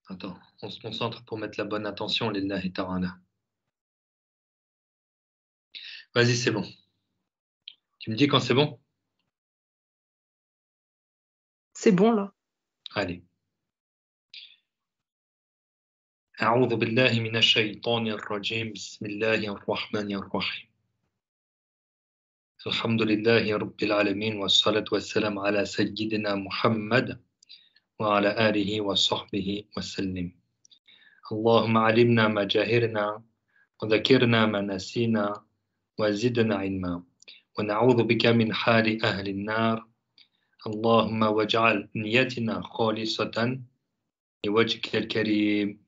Attends, on se concentre pour mettre la bonne attention, lillahi ta'ala. Vas-y, c'est bon. Tu me dis quand c'est bon? C'est bon là. Allez. أعوذ بالله من الشيطان الرجيم بسم الله الرحمن الرحيم الحمد لله رب العالمين والصلاة والسلام على سيدنا محمد وعلى آله وصحبه وسلم اللهم علمنا ما جهلنا وذكرنا ما نسينا وزدنا علما ونعوذ بك من حال أهل النار اللهم واجعل نيتنا خالصة لوجهك الكريم.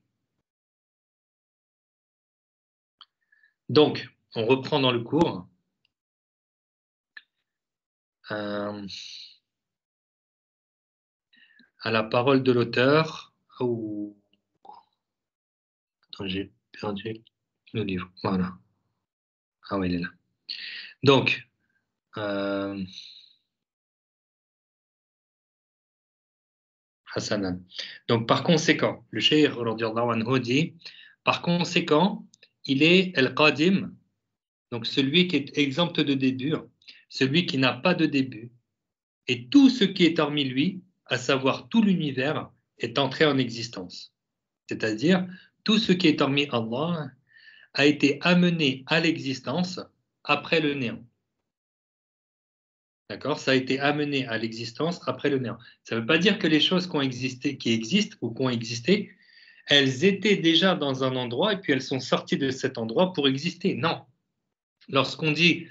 Donc, on reprend dans le cours. À la parole de l'auteur. Oh. Attends, j'ai perdu le livre. Voilà. Ah oui, il est là. Donc, Hassanan. Donc, par conséquent, le Cheikh radiyallahu anhu dit, par conséquent, il est El-Qadim, donc celui qui est exempt de début, celui qui n'a pas de début, et tout ce qui est hormis lui, à savoir tout l'univers, est entré en existence. C'est-à-dire, tout ce qui est hormis Allah a été amené à l'existence après le néant. D'accord? Ça a été amené à l'existence après le néant. Ça ne veut pas dire que les choses qui existent ou qui ont existé, elles étaient déjà dans un endroit et puis elles sont sorties de cet endroit pour exister. Non. Lorsqu'on dit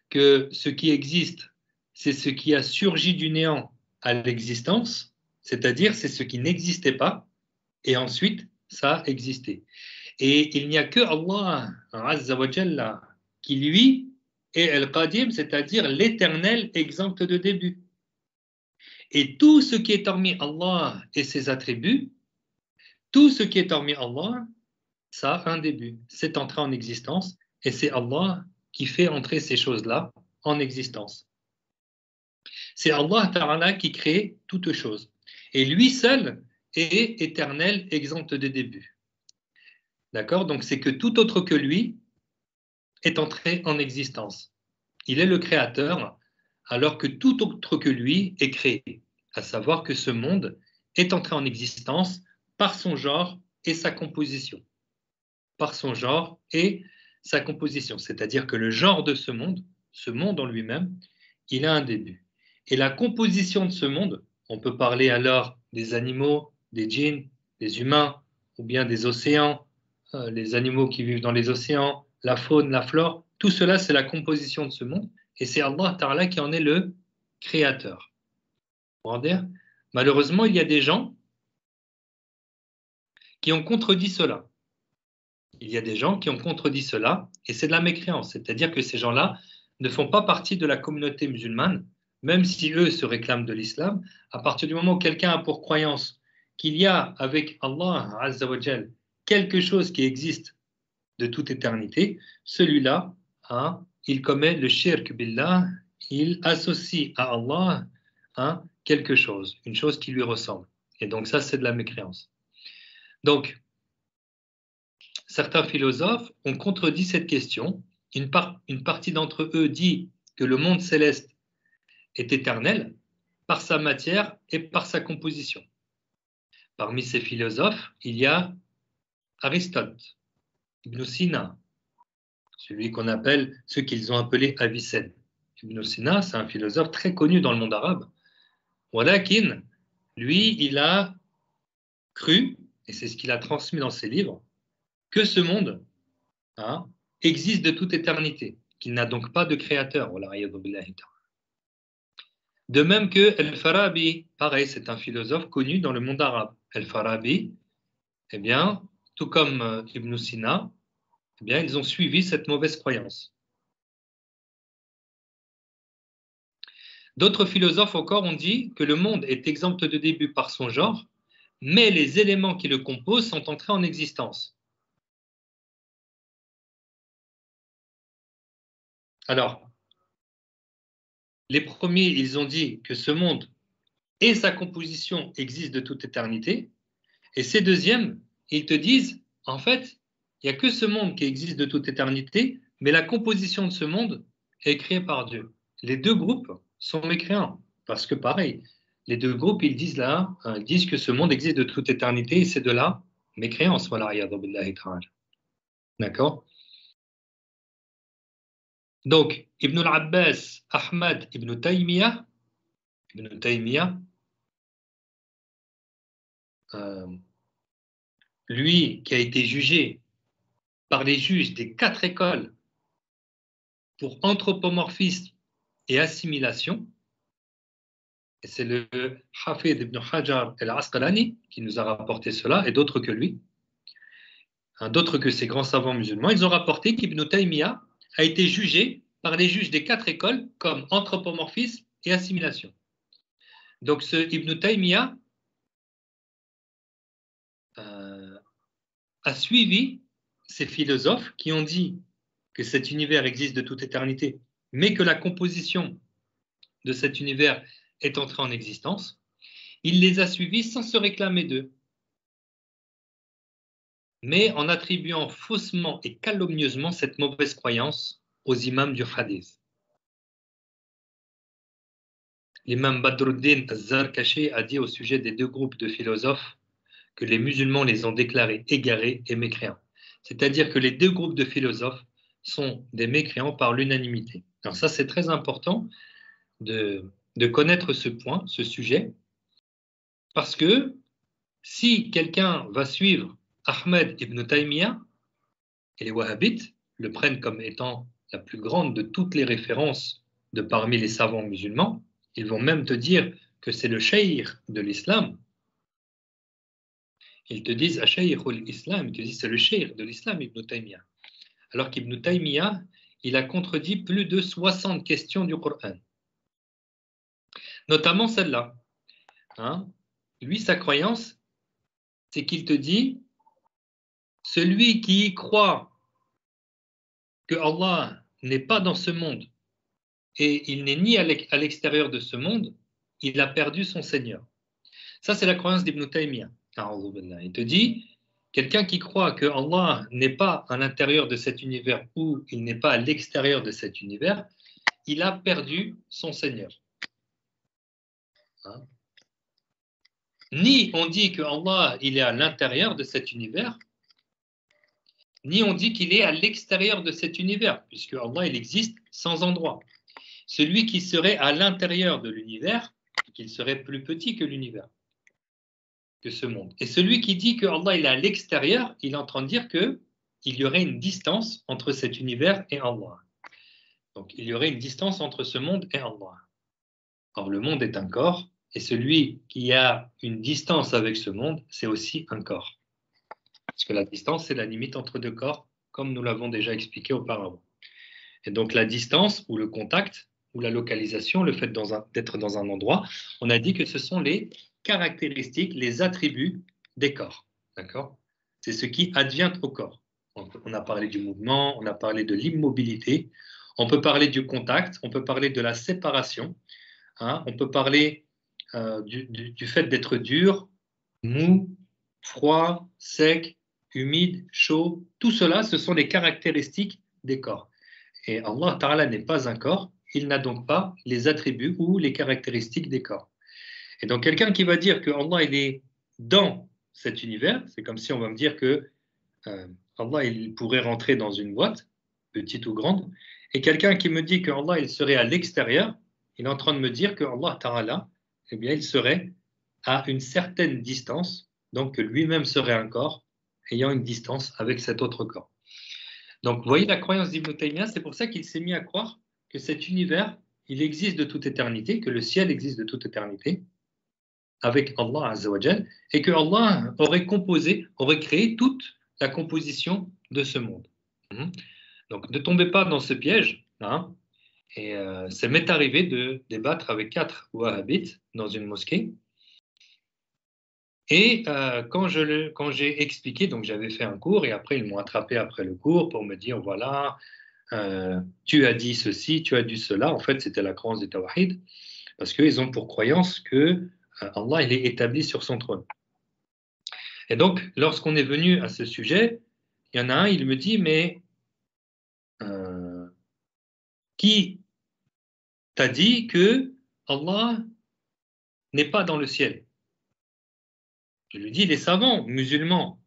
que ce qui existe, c'est ce qui a surgi du néant à l'existence, c'est-à-dire c'est ce qui n'existait pas et ensuite ça a existé. Et il n'y a que Allah Azza wa Jalla qui lui est Al-Qadim, c'est-à-dire l'éternel exempt de début. Et tout ce qui est hormis Allah et ses attributs, tout ce qui est hormis Allah, ça a un début. C'est entré en existence et c'est Allah qui fait entrer ces choses-là en existence. C'est Allah Ta'ala qui crée toutes choses. Et lui seul est éternel, exempt de début. D'accord? Donc c'est que tout autre que lui est entré en existence. Il est le créateur, alors que tout autre que lui est créé. À savoir que ce monde est entré en existence par son genre et sa composition. Par son genre et sa composition. C'est-à-dire que le genre de ce monde en lui-même, il a un début. Et la composition de ce monde, on peut parler alors des animaux, des djinns, des humains, ou bien des océans, les animaux qui vivent dans les océans, la faune, la flore, tout cela c'est la composition de ce monde, et c'est Allah Ta'ala qui en est le créateur. Malheureusement, il y a des gens qui ont contredit cela. Il y a des gens qui ont contredit cela, et c'est de la mécréance, c'est-à-dire que ces gens-là ne font pas partie de la communauté musulmane, même si eux se réclament de l'islam. À partir du moment où quelqu'un a pour croyance qu'il y a avec Allah Azza wa Jal quelque chose qui existe de toute éternité, celui-là, il commet le shirk billah, il associe à Allah quelque chose, une chose qui lui ressemble. Et donc ça, c'est de la mécréance. Donc, certains philosophes ont contredit cette question. Une partie d'entre eux dit que le monde céleste est éternel par sa matière et par sa composition. Parmi ces philosophes, il y a Aristote, Ibn Sina, celui qu'on appelle, ceux qu'ils ont appelé Avicenne. Ibn Sina, c'est un philosophe très connu dans le monde arabe. Walakin, lui, il a cru, et c'est ce qu'il a transmis dans ses livres, que ce monde existe de toute éternité, qu'il n'a donc pas de créateur. De même que Al-Farabi, pareil, c'est un philosophe connu dans le monde arabe. Al-Farabi, eh bien, tout comme Ibn Sina, eh bien, ils ont suivi cette mauvaise croyance. D'autres philosophes encore ont dit que le monde est exempt de début par son genre, mais les éléments qui le composent sont entrés en existence. Alors, les premiers, ils ont dit que ce monde et sa composition existent de toute éternité, Et ces deuxièmes, ils te disent, en fait, il n'y a que ce monde qui existe de toute éternité, mais la composition de ce monde est créée par Dieu. Les deux groupes sont mécréants, parce que pareil, les deux groupes, ils disent là, ils disent que ce monde existe de toute éternité, et c'est de là mécréance. D'accord? Donc, Ibn al-Abbas, Ahmad ibn Taymiyyah, euh, lui qui a été jugé par les juges des 4 écoles pour anthropomorphisme et assimilation, et c'est le Hafid ibn Hajar al-Asqalani qui nous a rapporté cela, et d'autres que lui, d'autres que ces grands savants musulmans, ils ont rapporté qu'Ibn Taymiyyah a été jugé par les juges des 4 écoles comme anthropomorphisme et assimilation. Donc ce Ibn Taymiyyah a suivi ces philosophes qui ont dit que cet univers existe de toute éternité, mais que la composition de cet univers est entrée en existence. Il les a suivis sans se réclamer d'eux, mais en attribuant faussement et calomnieusement cette mauvaise croyance aux imams du hadith. L'imam Badruddin az-Zarkashi a dit au sujet des deux groupes de philosophes que les musulmans les ont déclarés égarés et mécréants. C'est-à-dire que les deux groupes de philosophes sont des mécréants par l'unanimité. Alors ça, c'est très important de connaître ce point, ce sujet, parce que si quelqu'un va suivre Ahmed ibn Taymiyyah, et les wahhabites le prennent comme étant la plus grande de toutes les références de parmi les savants musulmans, ils vont même te dire que c'est le cheikh de l'islam. Ils te disent Shaykhoul Islam, ils te disent c'est le cheikh de l'islam, Ibn Taymiyyah. Alors qu'Ibn Taymiyyah, il a contredit plus de 60 questions du Coran, notamment celle-là. Lui, sa croyance, c'est qu'il te dit celui qui croit que Allah n'est pas dans ce monde et il n'est ni à l'extérieur de ce monde, il a perdu son Seigneur. Ça, c'est la croyance d'Ibn Taymiyyah. Il te dit, quelqu'un qui croit que Allah n'est pas à l'intérieur de cet univers ou il n'est pas à l'extérieur de cet univers, il a perdu son Seigneur. Ni on dit que Allah il est à l'intérieur de cet univers, ni on dit qu'il est à l'extérieur de cet univers, puisque Allah il existe sans endroit. Celui qui serait à l'intérieur de l'univers, qu'il serait plus petit que l'univers, que ce monde. Et celui qui dit que Allah il est à l'extérieur, il est en train de dire qu'il y aurait une distance entre cet univers et Allah. Donc il y aurait une distance entre ce monde et Allah. Or le monde est un corps, et celui qui a une distance avec ce monde, c'est aussi un corps. Parce que la distance, c'est la limite entre deux corps, comme nous l'avons déjà expliqué auparavant. Et donc la distance, ou le contact, ou la localisation, le fait d'être dans un endroit, on a dit que ce sont les caractéristiques, les attributs des corps. D'accord ? C'est ce qui advient au corps. On a parlé du mouvement, on a parlé de l'immobilité, on peut parler du contact, on peut parler de la séparation, on peut parler du fait d'être dur, mou, froid, sec, humide, chaud. Tout cela, ce sont les caractéristiques des corps. Et Allah Ta'ala n'est pas un corps, il n'a donc pas les attributs ou les caractéristiques des corps. Et donc quelqu'un qui va dire que Allah il est dans cet univers, c'est comme si on va me dire que Allah il pourrait rentrer dans une boîte, petite ou grande, et quelqu'un qui me dit que Allah il serait à l'extérieur, il est en train de me dire que Allah Ta'ala, eh bien il serait à une certaine distance, donc que lui-même serait un corps ayant une distance avec cet autre corps. Donc, vous voyez la croyance d'Ibn Taymiyyah, c'est pour ça qu'il s'est mis à croire que cet univers, il existe de toute éternité, que le ciel existe de toute éternité, avec Allah Azza wa Jal, et que Allah aurait créé toute la composition de ce monde. Donc, ne tombez pas dans ce piège. Et ça m'est arrivé de débattre avec 4 wahhabites dans une mosquée. Et quand j'ai expliqué, donc j'avais fait un cours et après ils m'ont attrapé après le cours pour me dire voilà, tu as dit ceci, tu as dit cela. En fait, c'était la croyance des Tawhid parce qu'ils ont pour croyance que Allah il est établi sur son trône. Et donc, lorsqu'on est venu à ce sujet, il y en a un, il me dit, mais qui t'a dit que Allah n'est pas dans le ciel? Je lui dis, les savants musulmans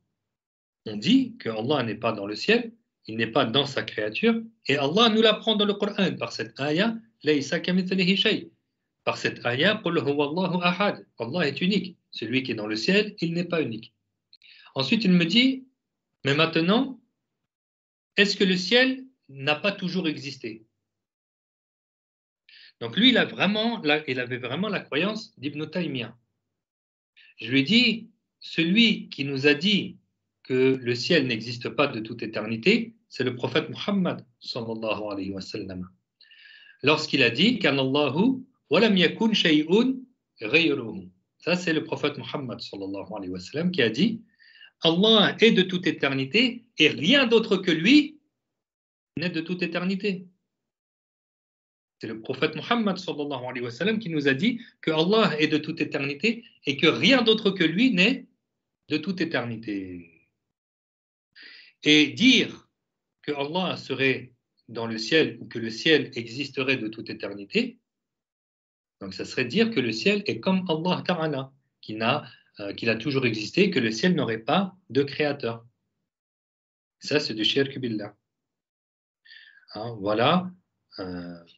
ont dit que Allah n'est pas dans le ciel, il n'est pas dans sa créature, et Allah nous l'apprend dans le Coran par cette ayah, Laysa kamithlihi shay. Par cette ayah, Qul huwa Allahu ahad. Allah est unique. Celui qui est dans le ciel, il n'est pas unique. Ensuite, il me dit, mais maintenant, est-ce que le ciel n'a pas toujours existé? Donc lui, il avait vraiment la croyance d'Ibn Taymiyyah. Je lui ai dit, celui qui nous a dit que le ciel n'existe pas de toute éternité, c'est le prophète Muhammad sallallahu alayhi wa sallam. Lorsqu'il a dit qu'Allahu wa lam yakun shay'un ghayruhu. Ça, c'est le prophète Muhammad sallallahu alayhi wa sallam qui a dit Allah est de toute éternité et rien d'autre que lui n'est de toute éternité. C'est le prophète Muhammad sallallahu alayhi wa sallam qui nous a dit que Allah est de toute éternité et que rien d'autre que lui n'est de toute éternité. Et dire que Allah serait dans le ciel ou que le ciel existerait de toute éternité, donc ça serait dire que le ciel est comme Allah Ta'ala, qu'il a toujours existé, que le ciel n'aurait pas de créateur. Ça, c'est du shirk billah. Voilà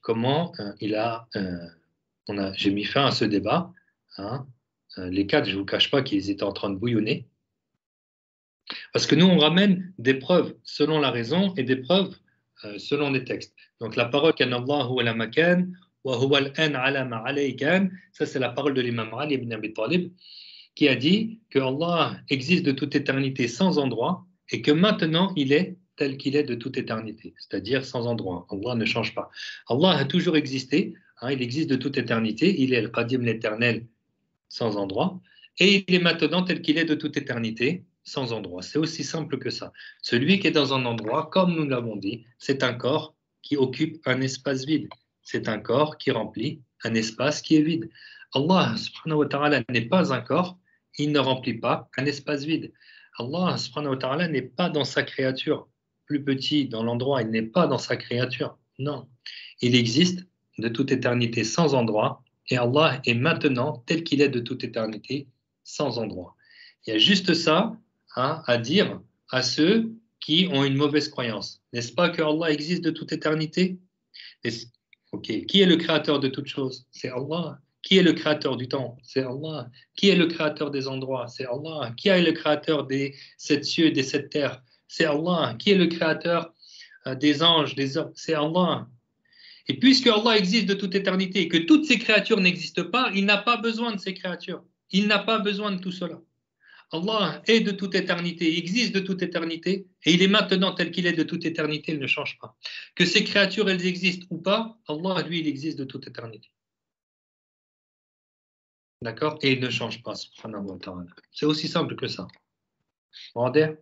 comment j'ai mis fin à ce débat. Les quatre, je ne vous cache pas qu'ils étaient en train de bouillonner. Parce que nous, on ramène des preuves selon la raison et des preuves selon les textes. Donc la parole qu'Anallahu wa la makan, wa huwa al-an ala ma alaykan, ça c'est la parole de l'imam Ali ibn Abi Talib, qui a dit que Allah existe de toute éternité sans endroit et que maintenant il est tel qu'il est de toute éternité, c'est-à-dire sans endroit. Allah ne change pas. Allah a toujours existé, il existe de toute éternité, il est le Qadim, l'éternel, sans endroit, et il est maintenant tel qu'il est de toute éternité, sans endroit. C'est aussi simple que ça. Celui qui est dans un endroit, comme nous l'avons dit, c'est un corps qui occupe un espace vide. C'est un corps qui remplit un espace qui est vide. Allah subhanahu wa ta'ala n'est pas un corps, il ne remplit pas un espace vide. Allah subhanahu wa ta'ala n'est pas dans sa créature, plus petit dans l'endroit, il n'est pas dans sa créature. Non, il existe de toute éternité sans endroit et Allah est maintenant tel qu'il est de toute éternité sans endroit. Il y a juste ça à dire à ceux qui ont une mauvaise croyance. N'est-ce pas que Allah existe de toute éternité? Okay. Qui est le créateur de toutes choses? C'est Allah. Qui est le créateur du temps? C'est Allah. Qui est le créateur des endroits? C'est Allah. Qui est le créateur des 7 cieux et des 7 terres? C'est Allah. Qui est le créateur des anges, des hommes? C'est Allah. Et puisque Allah existe de toute éternité et que toutes ces créatures n'existent pas, il n'a pas besoin de ces créatures. Il n'a pas besoin de tout cela. Allah est de toute éternité, existe de toute éternité, et il est maintenant tel qu'il est de toute éternité, il ne change pas. Que ces créatures, elles existent ou pas, Allah, lui, il existe de toute éternité. D'accord? Et il ne change pas, subhanahu wa ta'ala. C'est aussi simple que ça. Vous rendez?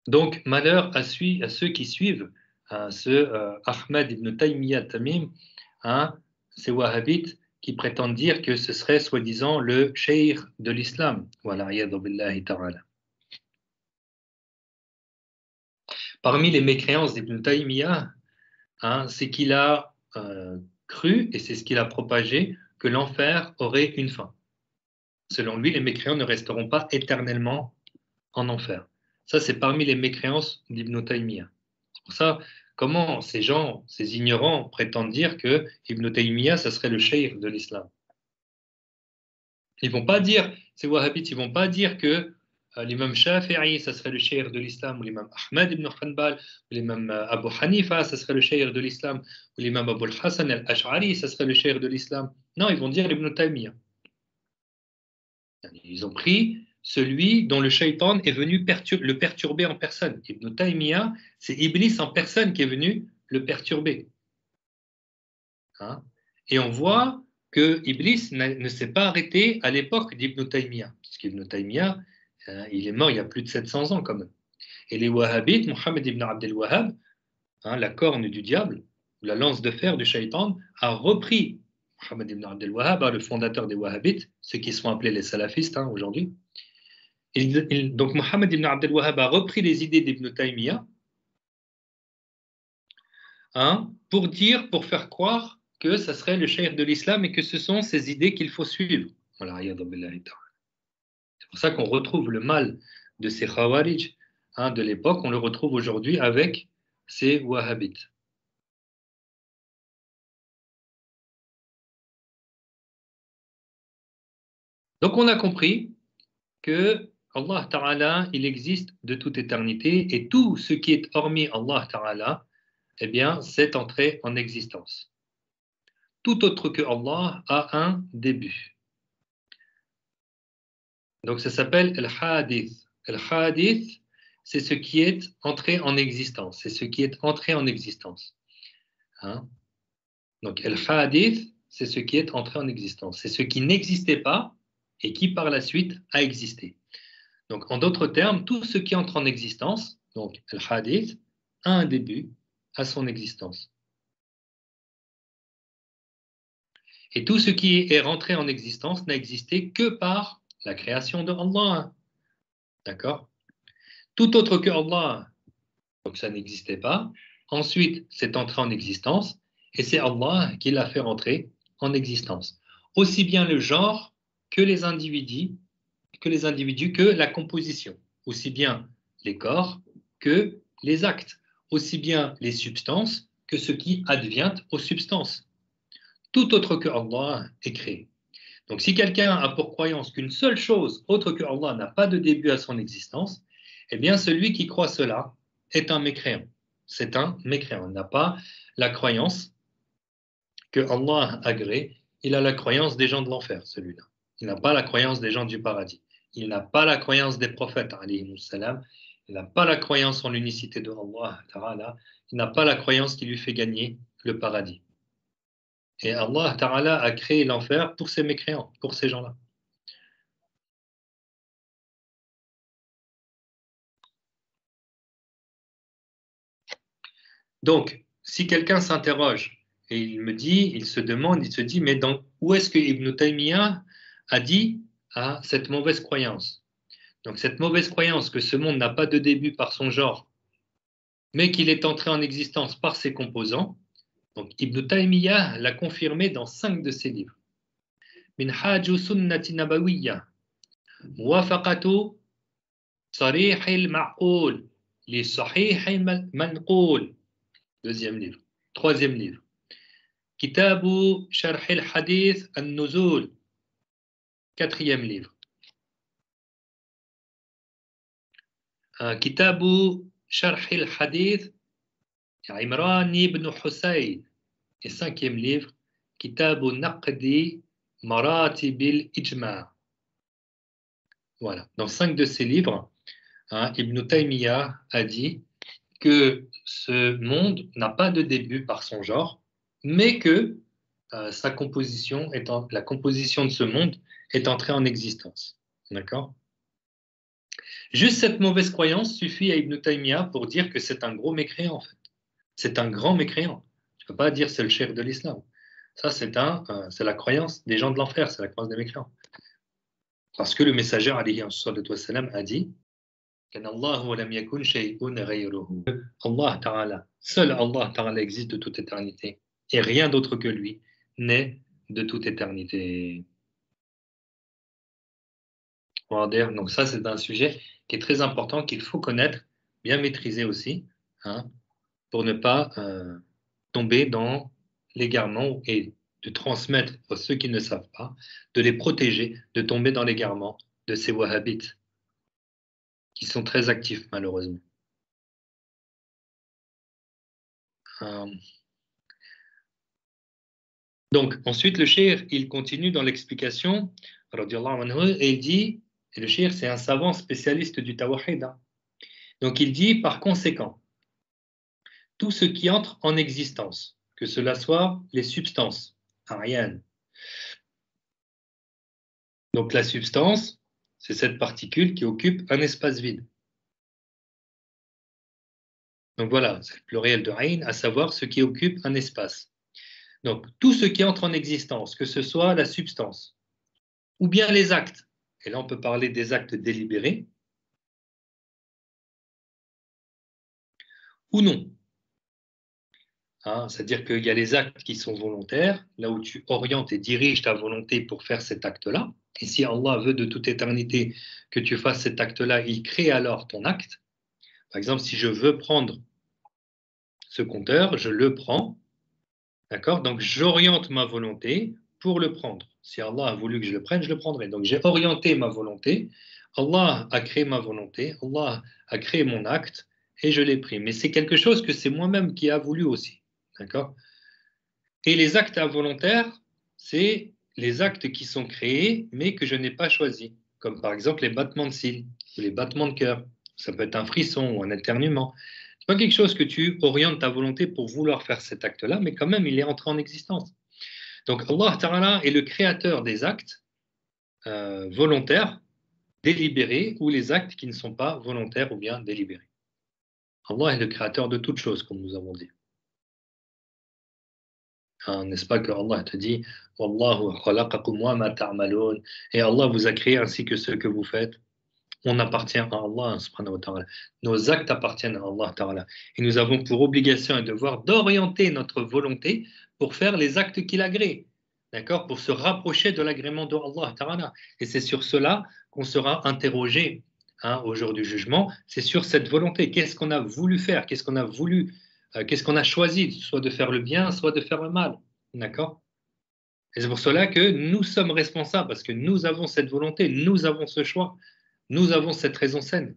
Donc, malheur à ceux qui suivent ce Ahmed ibn Taymiyyah Tamim, ces wahhabites, qui prétendent dire que ce serait soi-disant le cheikh de l'islam. Voilà, yadhu billahi ta'ala. Parmi les mécréances d'Ibn Taymiyyah, c'est qu'il a cru, et c'est ce qu'il a propagé, que l'enfer aurait une fin. Selon lui, les mécréants ne resteront pas éternellement en enfer. Ça, c'est parmi les mécréances d'Ibn Taymiyyah. C'est pour ça, comment ces gens, ces ignorants, prétendent dire que Ibn Taymiyyah, ça serait le cheikh de l'islam. Ils vont pas dire, ces wahhabites, ils vont pas dire que l'imam Shafi'i, ça serait le cheikh de l'islam, ou l'imam Ahmed ibn Hanbal, ou l'imam Abu Hanifa, ça serait le cheikh de l'islam, ou l'imam Abu al-Hassan al-Ash'ari, ça serait le cheikh de l'islam. Non, ils vont dire Ibn Taymiyyah. Ils ont pris celui dont le shaitan est venu le perturber en personne. Ibn Taymiyyah, c'est Iblis en personne qui est venu le perturber. Et on voit que Iblis ne s'est pas arrêté à l'époque d'Ibn Taymiyyah, puisqu'Ibn Taymiyyah, il est mort il y a plus de 700 ans quand même. Et les wahhabites, Mohammed ibn Abdel Wahhab, la corne du diable, la lance de fer du shaitan, a repris Mohammed ibn Abdel Wahhab, le fondateur des Wahhabites, ceux qui sont appelés les salafistes aujourd'hui. Donc Mohammed ibn Abdel Wahhab a repris les idées d'Ibn Taymiyyah pour faire croire que ça serait le cheikh de l'islam et que ce sont ces idées qu'il faut suivre. Voilà, c'est pour ça qu'on retrouve le mal de ces Khawarij de l'époque, on le retrouve aujourd'hui avec ces Wahhabites. Donc on a compris que Allah Ta'ala, il existe de toute éternité et tout ce qui est hormis Allah Ta'ala, eh bien, c'est entré en existence. Tout autre que Allah a un début. Donc ça s'appelle Al-Hadith. Al-Hadith, c'est ce qui est entré en existence. C'est ce qui est entré en existence. Donc Al-Hadith, c'est ce qui est entré en existence. C'est ce qui n'existait pas et qui par la suite a existé. Donc en d'autres termes, tout ce qui entre en existence, donc Al-Hadith, a un début à son existence. Et tout ce qui est rentré en existence n'a existé que par la création de Allah. D'accord? Tout autre que Allah, donc ça n'existait pas. Ensuite, c'est entré en existence et c'est Allah qui l'a fait rentrer en existence. Aussi bien le genre que les individus, que la composition. Aussi bien les corps que les actes. Aussi bien les substances que ce qui advient aux substances. Tout autre que Allah est créé. Donc si quelqu'un a pour croyance qu'une seule chose autre que Allah n'a pas de début à son existence, eh bien celui qui croit cela est un mécréant. C'est un mécréant. Il n'a pas la croyance que Allah a créé, il a la croyance des gens de l'enfer, celui-là. Il n'a pas la croyance des gens du paradis. Il n'a pas la croyance des prophètes, alayhimus salam. Il n'a pas la croyance en l'unicité de Allah Ta'ala. Il n'a pas la croyance qui lui fait gagner le paradis. Et Allah Ta'ala a créé l'enfer pour ces mécréants, pour ces gens-là. Donc, si quelqu'un s'interroge et il se demande, il se dit, mais où est-ce que Ibn Taymiyyah a dit cette mauvaise croyance? Donc, cette mauvaise croyance que ce monde n'a pas de début par son genre, mais qu'il est entré en existence par ses composants, donc Ibn Taymiyyah l'a confirmé dans 5 de ses livres. Minhaju sunnati nabawiyya, muwafaqatu sarih al-ma'qul, li sahih al-manqul. Deuxième livre. Troisième livre. Kitabu Sharh al-Hadith al-Nuzul. Quatrième livre. Kitabu Sharh al-Hadith Imran ibn Hussein. Et cinquième livre. Kitabu Naqdi Maratib al-Ijma'. Voilà. Dans 5 de ces livres, Ibn Taymiyyah a dit que ce monde n'a pas de début par son genre, mais que la composition de ce monde est entrée en existence. D'accord? Juste cette mauvaise croyance suffit à Ibn Taymiyyah pour dire que c'est un gros mécréant, en fait. C'est un grand mécréant. Tu ne peux pas dire c'est le cheikh de l'islam. Ça, c'est la croyance des gens de l'enfer, c'est la croyance des mécréants. Parce que le messager, alayhi wassalam, a dit Allah Ta'ala, seul Allah Ta'ala existe de toute éternité et rien d'autre que lui n'est de toute éternité. Donc ça c'est un sujet qui est très important, qu'il faut connaître, bien maîtriser aussi, pour ne pas tomber dans l'égarement et de transmettre à ceux qui ne savent pas, de les protéger, de tomber dans l'égarement de ces wahhabites qui sont très actifs malheureusement. Donc, ensuite, le cheikh, il continue dans l'explication, et il dit, et le cheikh, c'est un savant spécialiste du tawhid. Donc, il dit, par conséquent, tout ce qui entre en existence, que cela soit les substances, rien. Donc, la substance, c'est cette particule qui occupe un espace vide. Donc voilà, c'est le pluriel de Ain, à savoir ce qui occupe un espace. Donc, tout ce qui entre en existence, que ce soit la substance, ou bien les actes, et là on peut parler des actes délibérés, ou non. Hein, c'est-à-dire qu'il y a les actes qui sont volontaires, là où tu orientes et diriges ta volonté pour faire cet acte-là. Et si Allah veut de toute éternité que tu fasses cet acte-là, il crée alors ton acte. Par exemple, si je veux prendre ce compteur, je le prends, d'accord? Donc j'oriente ma volonté pour le prendre. Si Allah a voulu que je le prenne, je le prendrai. Donc j'ai orienté ma volonté, Allah a créé ma volonté, Allah a créé mon acte et je l'ai pris. Mais c'est quelque chose que c'est moi-même qui a voulu aussi, d'accord? Et les actes involontaires, c'est les actes qui sont créés mais que je n'ai pas choisis, comme par exemple les battements de cils ou les battements de cœur. Ça peut être un frisson ou un éternuement. C'est pas quelque chose que tu orientes ta volonté pour vouloir faire cet acte-là, mais quand même, il est entré en existence. Donc Allah Ta'ala est le créateur des actes volontaires, délibérés, ou les actes qui ne sont pas volontaires ou bien délibérés. Allah est le créateur de toutes choses, comme nous avons dit. Hein, n'est-ce pas que Allah te dit Wallahu khalaqakum wa ma ta'malun, et Allah vous a créé ainsi que ce que vous faites. On appartient à Allah subhanahu wa ta'ala. Nos actes appartiennent à Allah ta'ala. Et nous avons pour obligation et devoir d'orienter notre volonté pour faire les actes qu'il agrée. D'accord? Pour se rapprocher de l'agrément de Allah ta'ala. Et c'est sur cela qu'on sera interrogé au jour du jugement. C'est sur cette volonté. Qu'est-ce qu'on a voulu faire? Qu'est-ce qu'on a voulu? Qu'est-ce qu'on a choisi? Soit de faire le bien, soit de faire le mal. D'accord? Et c'est pour cela que nous sommes responsables, parce que nous avons cette volonté, nous avons ce choix. Nous avons cette raison saine.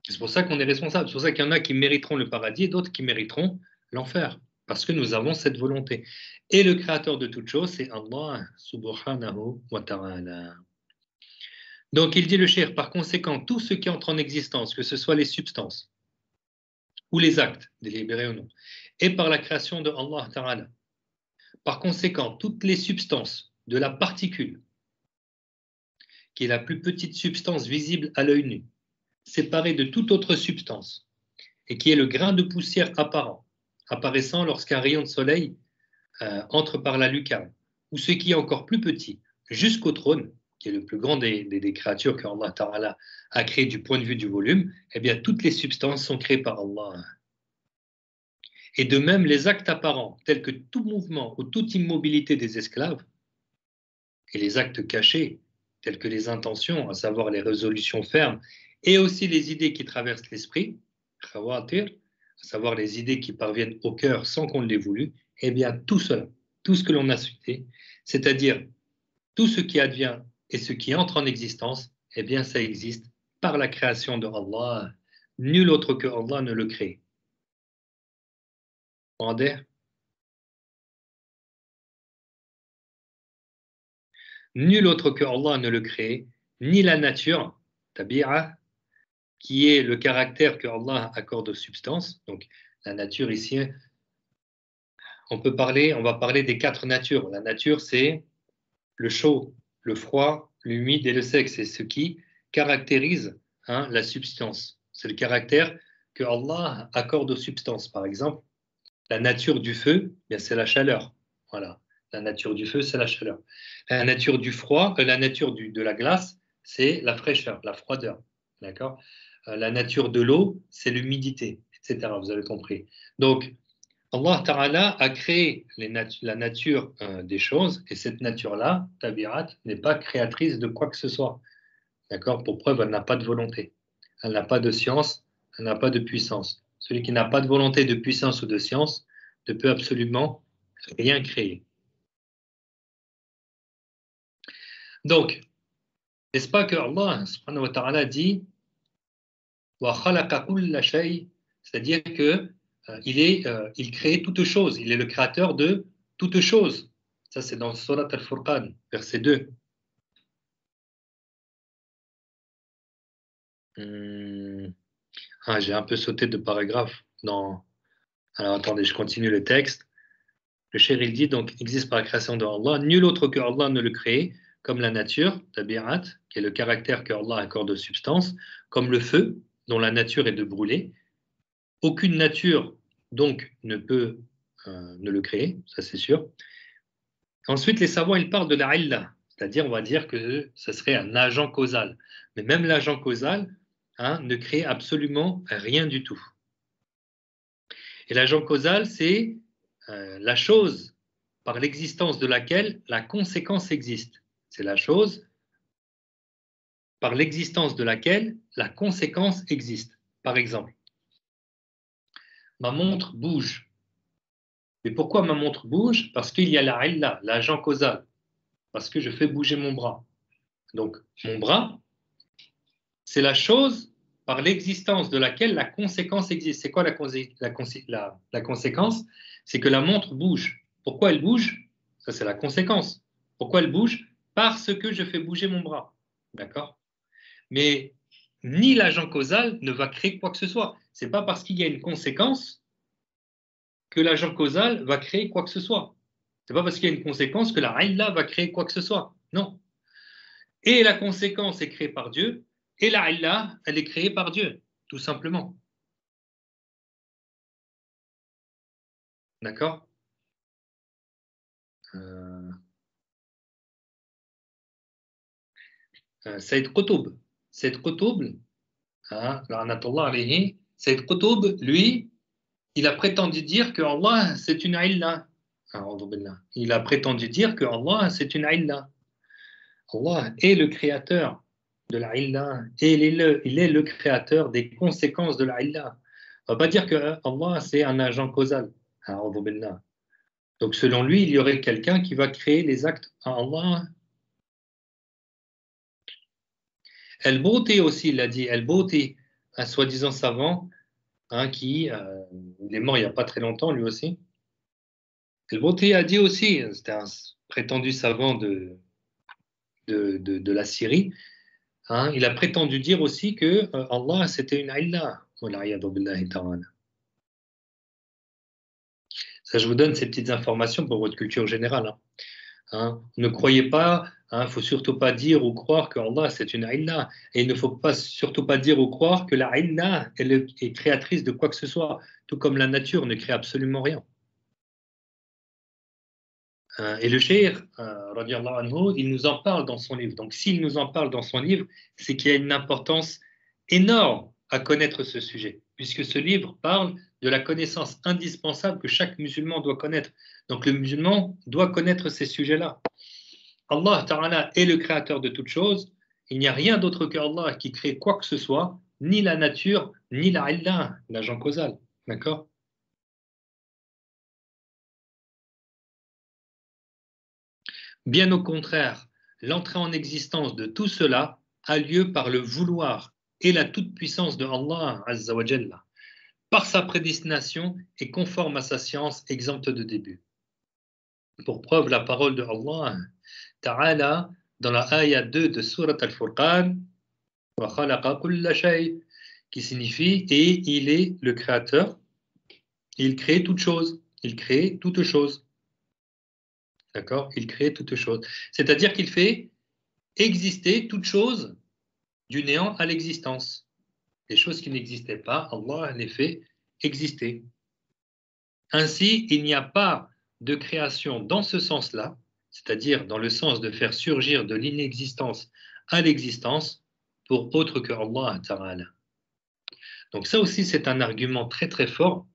C'est pour ça qu'on est responsable. C'est pour ça qu'il y en a qui mériteront le paradis et d'autres qui mériteront l'enfer. Parce que nous avons cette volonté. Et le créateur de toutes choses, c'est Allah subhanahu wa ta'ala. Donc il dit le cheikh, par conséquent, tout ce qui entre en existence, que ce soit les substances ou les actes, délibérés ou non, et par la création de Allah ta'ala. Par conséquent, toutes les substances de la particule, qui est la plus petite substance visible à l'œil nu, séparée de toute autre substance, et qui est le grain de poussière apparent, apparaissant lorsqu'un rayon de soleil entre par la lucarne, ou ce qui est encore plus petit, jusqu'au trône, qui est le plus grand des créatures que Allah Ta'ala a créé du point de vue du volume, eh bien toutes les substances sont créées par Allah. Et de même, les actes apparents, tels que tout mouvement ou toute immobilité des esclaves, et les actes cachés, tels que les intentions, à savoir les résolutions fermes, et aussi les idées qui traversent l'esprit, khawatir, à savoir les idées qui parviennent au cœur sans qu'on l'ait voulu, eh bien tout cela, tout ce que l'on a cité, c'est-à-dire tout ce qui advient et ce qui entre en existence, eh bien ça existe par la création de Allah. Nul autre que Allah ne le crée. Nul autre que Allah ne le crée, ni la nature, tabi'a, qui est le caractère que Allah accorde aux substances. Donc la nature ici, on va parler des quatre natures. La nature, c'est le chaud, le froid, l'humide et le sec. C'est ce qui caractérise la substance. C'est le caractère que Allah accorde aux substances. Par exemple, la nature du feu, bien c'est la chaleur. Voilà. La nature du feu, c'est la chaleur. La nature du froid, la nature de la glace, c'est la fraîcheur, la froideur. D'accord? La nature de l'eau, c'est l'humidité, etc. Vous avez compris. Donc, Allah Ta'ala a créé la nature des choses, et cette nature-là, Tabi'at, n'est pas créatrice de quoi que ce soit. D'accord? Pour preuve, elle n'a pas de volonté. Elle n'a pas de science, elle n'a pas de puissance. Celui qui n'a pas de volonté, de puissance ou de science ne peut absolument rien créer. Donc, n'est-ce pas que Allah subhanahu wa ta'ala dit wa khalaqa kulla shay, c'est-à-dire que il crée toute chose, il est le créateur de toute chose. Ça c'est dans Surat Al-Furqan, verset 2. J'ai un peu sauté de paragraphe. Alors attendez, je continue le texte. Le cheikh il dit donc existe par la création de Allah, nul autre que Allah ne le crée, comme la nature, tabi'at, qui est le caractère que Allah accorde aux substances, comme le feu, dont la nature est de brûler. Aucune nature donc ne peut ne le créer, ça c'est sûr. Ensuite, les savants, ils parlent de la illa, c'est-à-dire, on va dire que ce serait un agent causal. Mais même l'agent causal ne crée absolument rien du tout. Et l'agent causal, c'est la chose par l'existence de laquelle la conséquence existe. C'est la chose par l'existence de laquelle la conséquence existe. Par exemple, ma montre bouge. Mais pourquoi ma montre bouge? Parce qu'il y a la illa, l'agent causal. Parce que je fais bouger mon bras. Donc, mon bras, c'est la chose par l'existence de laquelle la conséquence existe. C'est quoi la conséquence? C'est que la montre bouge. Pourquoi elle bouge? Ça, c'est la conséquence. Pourquoi elle bouge? Parce que je fais bouger mon bras. D'accord? Mais ni l'agent causal ne va créer quoi que ce soit. Ce n'est pas parce qu'il y a une conséquence que l'agent causal va créer quoi que ce soit. Ce n'est pas parce qu'il y a une conséquence que la illa va créer quoi que ce soit. Non. Et la conséquence est créée par Dieu, et la illa, elle est créée par Dieu, tout simplement. D'accord? Saïd Qutb. Saïd Qutb, Saïd Qutb, lui, il a prétendu dire que Allah, c'est une illa. Il a prétendu dire que Allah, c'est une illa. Allah est le créateur de la illa, et il est le créateur des conséquences de la illa. On ne va pas dire que Allah, c'est un agent causal. Donc, selon lui, il y aurait quelqu'un qui va créer les actes à Allah. El-Bouti aussi, il a dit, El-Bouti, un soi-disant savant, qui il est mort il n'y a pas très longtemps, lui aussi. El-Bouti a dit aussi, c'était un prétendu savant de la Syrie, il a prétendu dire aussi que Allah, c'était une illa. Ça, je vous donne ces petites informations pour votre culture générale. Ne croyez pas, il ne faut surtout pas dire ou croire que Allah c'est une illa. Et il ne faut pas, surtout pas dire ou croire que la illa est créatrice de quoi que ce soit, tout comme la nature ne crée absolument rien. Et le cheikh, radiallahu anhu, il nous en parle dans son livre. Donc s'il nous en parle dans son livre, c'est qu'il y a une importance énorme à connaître ce sujet, puisque ce livre parle de la connaissance indispensable que chaque musulman doit connaître. Donc le musulman doit connaître ces sujets-là. Allah Ta'ala est le créateur de toutes choses. Il n'y a rien d'autre que Allah qui crée quoi que ce soit, ni la nature, ni la illa, l'agent causal. D'accord? Bien au contraire, l'entrée en existence de tout cela a lieu par le vouloir et la toute-puissance de Allah Azza wa Jalla, par sa prédestination et conforme à sa science exempte de début. Pour preuve, la parole de Allah Ta'ala dans la ayah 2 de Surat Al-Furqan, qui signifie et il est le créateur, il crée toute chose, il crée toute chose. D'accord? Il crée toute chose. C'est-à-dire qu'il fait exister toute chose du néant à l'existence. Les choses qui n'existaient pas, Allah les fait exister. Ainsi, il n'y a pas de création dans ce sens-là, c'est-à-dire dans le sens de faire surgir de l'inexistence à l'existence pour autre que Allah Ta'ala. Donc ça aussi, c'est un argument très très fort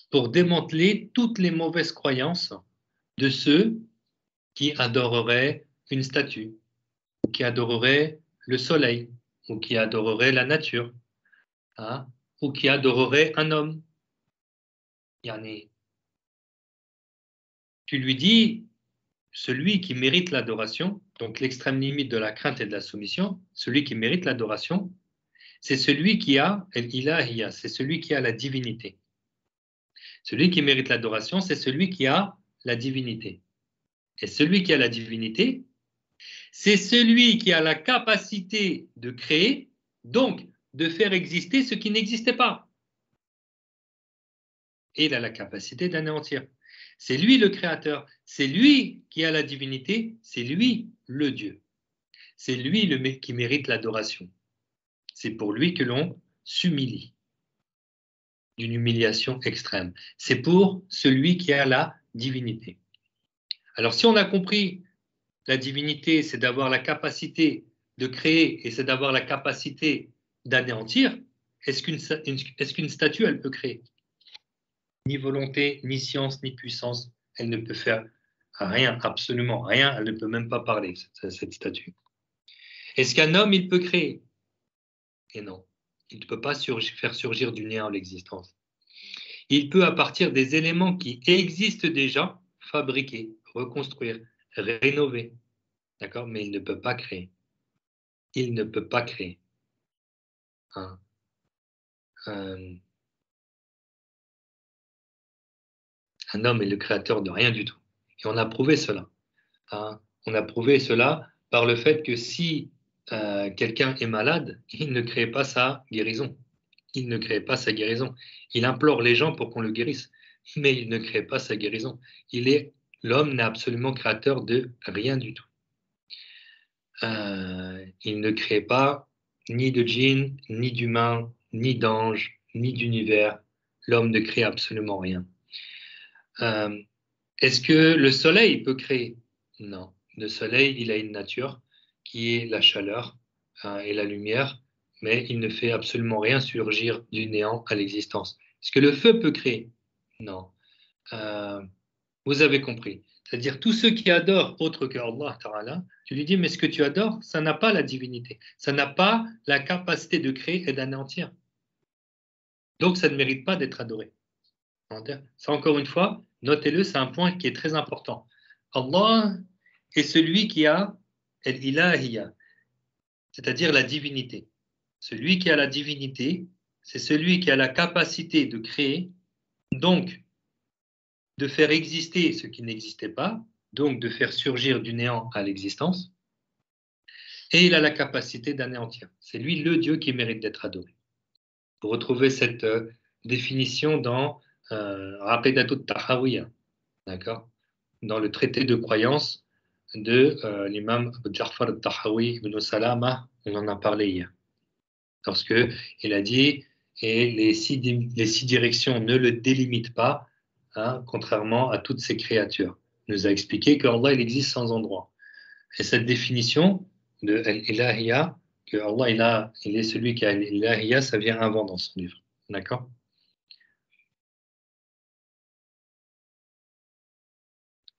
pour démanteler toutes les mauvaises croyances de ceux qui adoreraient une statue, ou qui adoreraient le soleil, ou qui adoreraient la nature, ou qui adoreraient un homme. Yani, tu lui dis, celui qui mérite l'adoration, donc l'extrême limite de la crainte et de la soumission, celui qui mérite l'adoration, c'est celui qui a l'ilahiyya, c'est celui qui a la divinité. Celui qui mérite l'adoration, c'est celui qui a la divinité. Et celui qui a la divinité, c'est celui qui a la capacité de créer, donc de faire exister ce qui n'existait pas. Et il a la capacité d'anéantir. C'est lui le créateur, c'est lui qui a la divinité, c'est lui le Dieu. C'est lui qui mérite l'adoration. C'est pour lui que l'on s'humilie. d'une humiliation extrême. C'est pour celui qui a la divinité. Alors si on a compris la divinité, c'est d'avoir la capacité de créer et c'est d'avoir la capacité d'anéantir, est-ce qu'une statue, elle peut créer? Ni volonté, ni science, ni puissance, elle ne peut faire rien, absolument rien, elle ne peut même pas parler, cette statue. Est-ce qu'un homme, il peut créer? Et non, il ne peut pas faire surgir du néant l'existence. Il peut, à partir des éléments qui existent déjà, fabriquer, reconstruire, rénover. D'accord? Mais il ne peut pas créer. Il ne peut pas créer. Hein? Un homme est le créateur de rien du tout. Et on a prouvé cela. Hein? On a prouvé cela par le fait que si quelqu'un est malade, il ne crée pas sa guérison. Il ne crée pas sa guérison. Il implore les gens pour qu'on le guérisse, mais il ne crée pas sa guérison. L'homme n'est absolument créateur de rien du tout. Il ne crée pas ni de djinns, ni d'humains, ni d'anges, ni d'univers. L'homme ne crée absolument rien. Est-ce que le soleil peut créer? Non. Le soleil, il a une nature qui est la chaleur et la lumière, mais il ne fait absolument rien surgir du néant à l'existence. Est-ce que le feu peut créer? Non. Vous avez compris. C'est-à-dire tous ceux qui adorent autre que Allah Ta'ala, tu lui dis, mais ce que tu adores, ça n'a pas la divinité. Ça n'a pas la capacité de créer et d'anéantir. Donc ça ne mérite pas d'être adoré. Ça, encore une fois, notez-le, c'est un point qui est très important. Allah est celui qui a l'ilahiyya, c'est-à-dire la divinité. Celui qui a la divinité, c'est celui qui a la capacité de créer, donc de faire exister ce qui n'existait pas, donc de faire surgir du néant à l'existence, et il a la capacité d'anéantir. C'est lui le Dieu qui mérite d'être adoré. Vous retrouvez cette définition dans Aqidatut Tahawiyya, d'accord, dans le traité de croyance de l'imam Abu Ja'far al-Tahawi ibn Salama, on en a parlé hier. Lorsque il a dit, et les six directions ne le délimitent pas, hein, contrairement à toutes ces créatures. Il nous a expliqué qu'Allah, il existe sans endroit. Et cette définition de Al-Ilahiyya, que Allah, il est celui qui a Al-Ilahiyya, ça vient avant dans son livre. D'accord?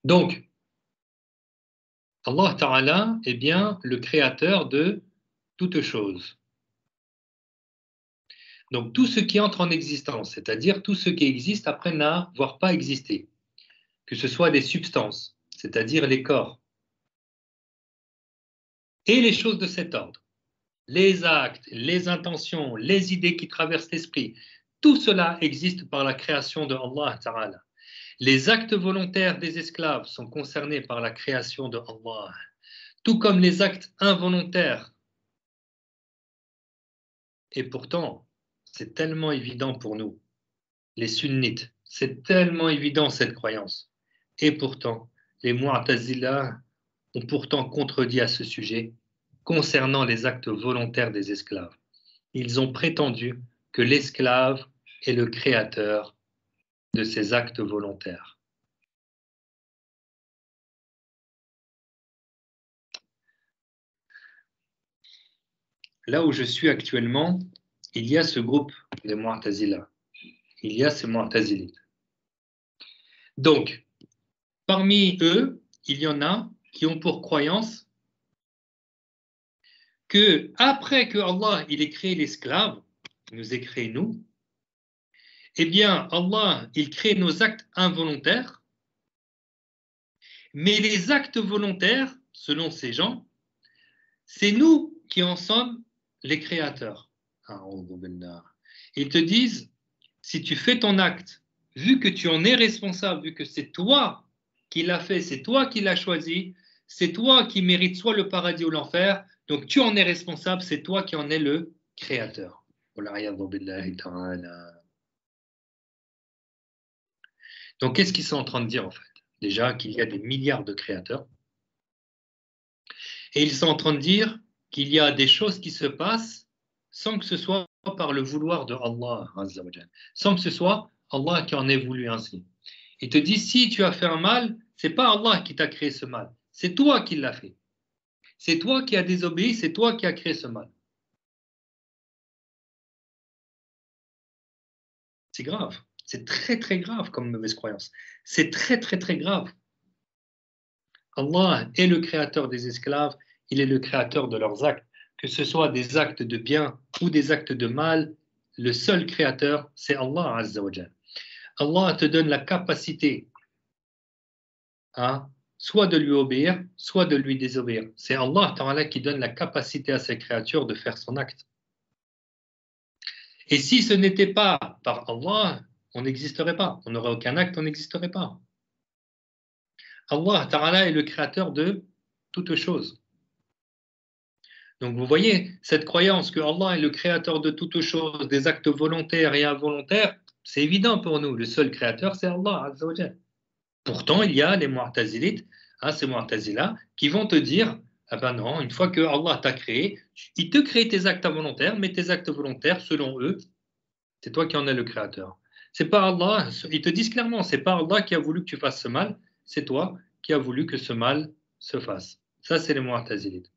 Donc, Allah Ta'ala est bien le créateur de toutes choses. Donc, tout ce qui entre en existence, c'est-à-dire tout ce qui existe après n'avoir pas existé, que ce soit des substances, c'est-à-dire les corps, et les choses de cet ordre, les actes, les intentions, les idées qui traversent l'esprit, tout cela existe par la création de Allah Ta'ala. Les actes volontaires des esclaves sont concernés par la création de Allah, tout comme les actes involontaires. Et pourtant, c'est tellement évident pour nous, les sunnites, c'est tellement évident cette croyance. Et pourtant, les Mu'tazila ont pourtant contredit à ce sujet concernant les actes volontaires des esclaves. Ils ont prétendu que l'esclave est le créateur de ces actes volontaires. Là où je suis actuellement, il y a ce groupe des Mu'tazila. Il y a ces Mu'tazilites. Donc, parmi eux, il y en a qui ont pour croyance que après que Allah il ait créé l'esclave, il nous ait créé nous, eh bien Allah il crée nos actes involontaires, mais les actes volontaires, selon ces gens, c'est nous qui en sommes les créateurs. Ils te disent, si tu fais ton acte, vu que tu en es responsable, vu que c'est toi qui l'as fait, c'est toi qui l'as choisi, c'est toi qui mérites soit le paradis ou l'enfer, donc tu en es responsable, c'est toi qui en es le créateur. Donc qu'est-ce qu'ils sont en train de dire en fait? Déjà qu'il y a des milliards de créateurs, et ils sont en train de dire qu'il y a des choses qui se passent sans que ce soit par le vouloir de Allah Azza wa Jal, sans que ce soit Allah qui en ait voulu ainsi. Il te dit, si tu as fait un mal, c'est pas Allah qui t'a créé ce mal, c'est toi qui l'as fait. C'est toi qui as désobéi, c'est toi qui as créé ce mal. C'est grave. C'est très très grave comme mauvaise croyance. C'est très très très grave. Allah est le créateur des esclaves, il est le créateur de leurs actes. Que ce soit des actes de bien ou des actes de mal, le seul créateur, c'est Allah Azza wa Jal. Allah te donne la capacité, hein, soit de lui obéir, soit de lui désobéir. C'est Allah Ta'ala qui donne la capacité à ses créatures de faire son acte. Et si ce n'était pas par Allah, on n'existerait pas. On n'aurait aucun acte, on n'existerait pas. Allah Ta'ala est le créateur de toutes choses. Donc vous voyez, cette croyance que Allah est le créateur de toutes choses, des actes volontaires et involontaires, c'est évident pour nous. Le seul créateur, c'est Allah Azza wa Jal. Pourtant, il y a les Mu'tazilites, hein, ces Mu'tazila, qui vont te dire, ah ben non, une fois que Allah t'a créé, il te crée tes actes involontaires, mais tes actes volontaires, selon eux, c'est toi qui en es le créateur. C'est pas Allah, ils te disent clairement, c'est pas Allah qui a voulu que tu fasses ce mal, c'est toi qui as voulu que ce mal se fasse. Ça, c'est les Mu'tazilites.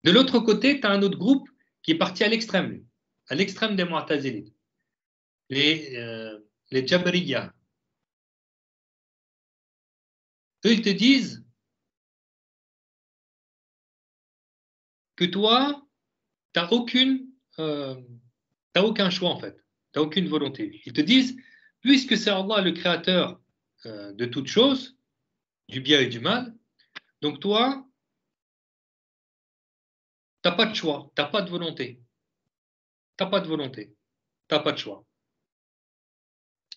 De l'autre côté, tu as un autre groupe qui est parti à l'extrême des Mu'tazilites, les Jabariyya. Eux, ils te disent que toi, tu n'as aucun choix en fait, tu n'as aucune volonté. Ils te disent, puisque c'est Allah le créateur de toutes choses, du bien et du mal, donc toi, tu n'as pas de choix, tu n'as pas de volonté. Tu n'as pas de volonté, tu n'as pas de choix.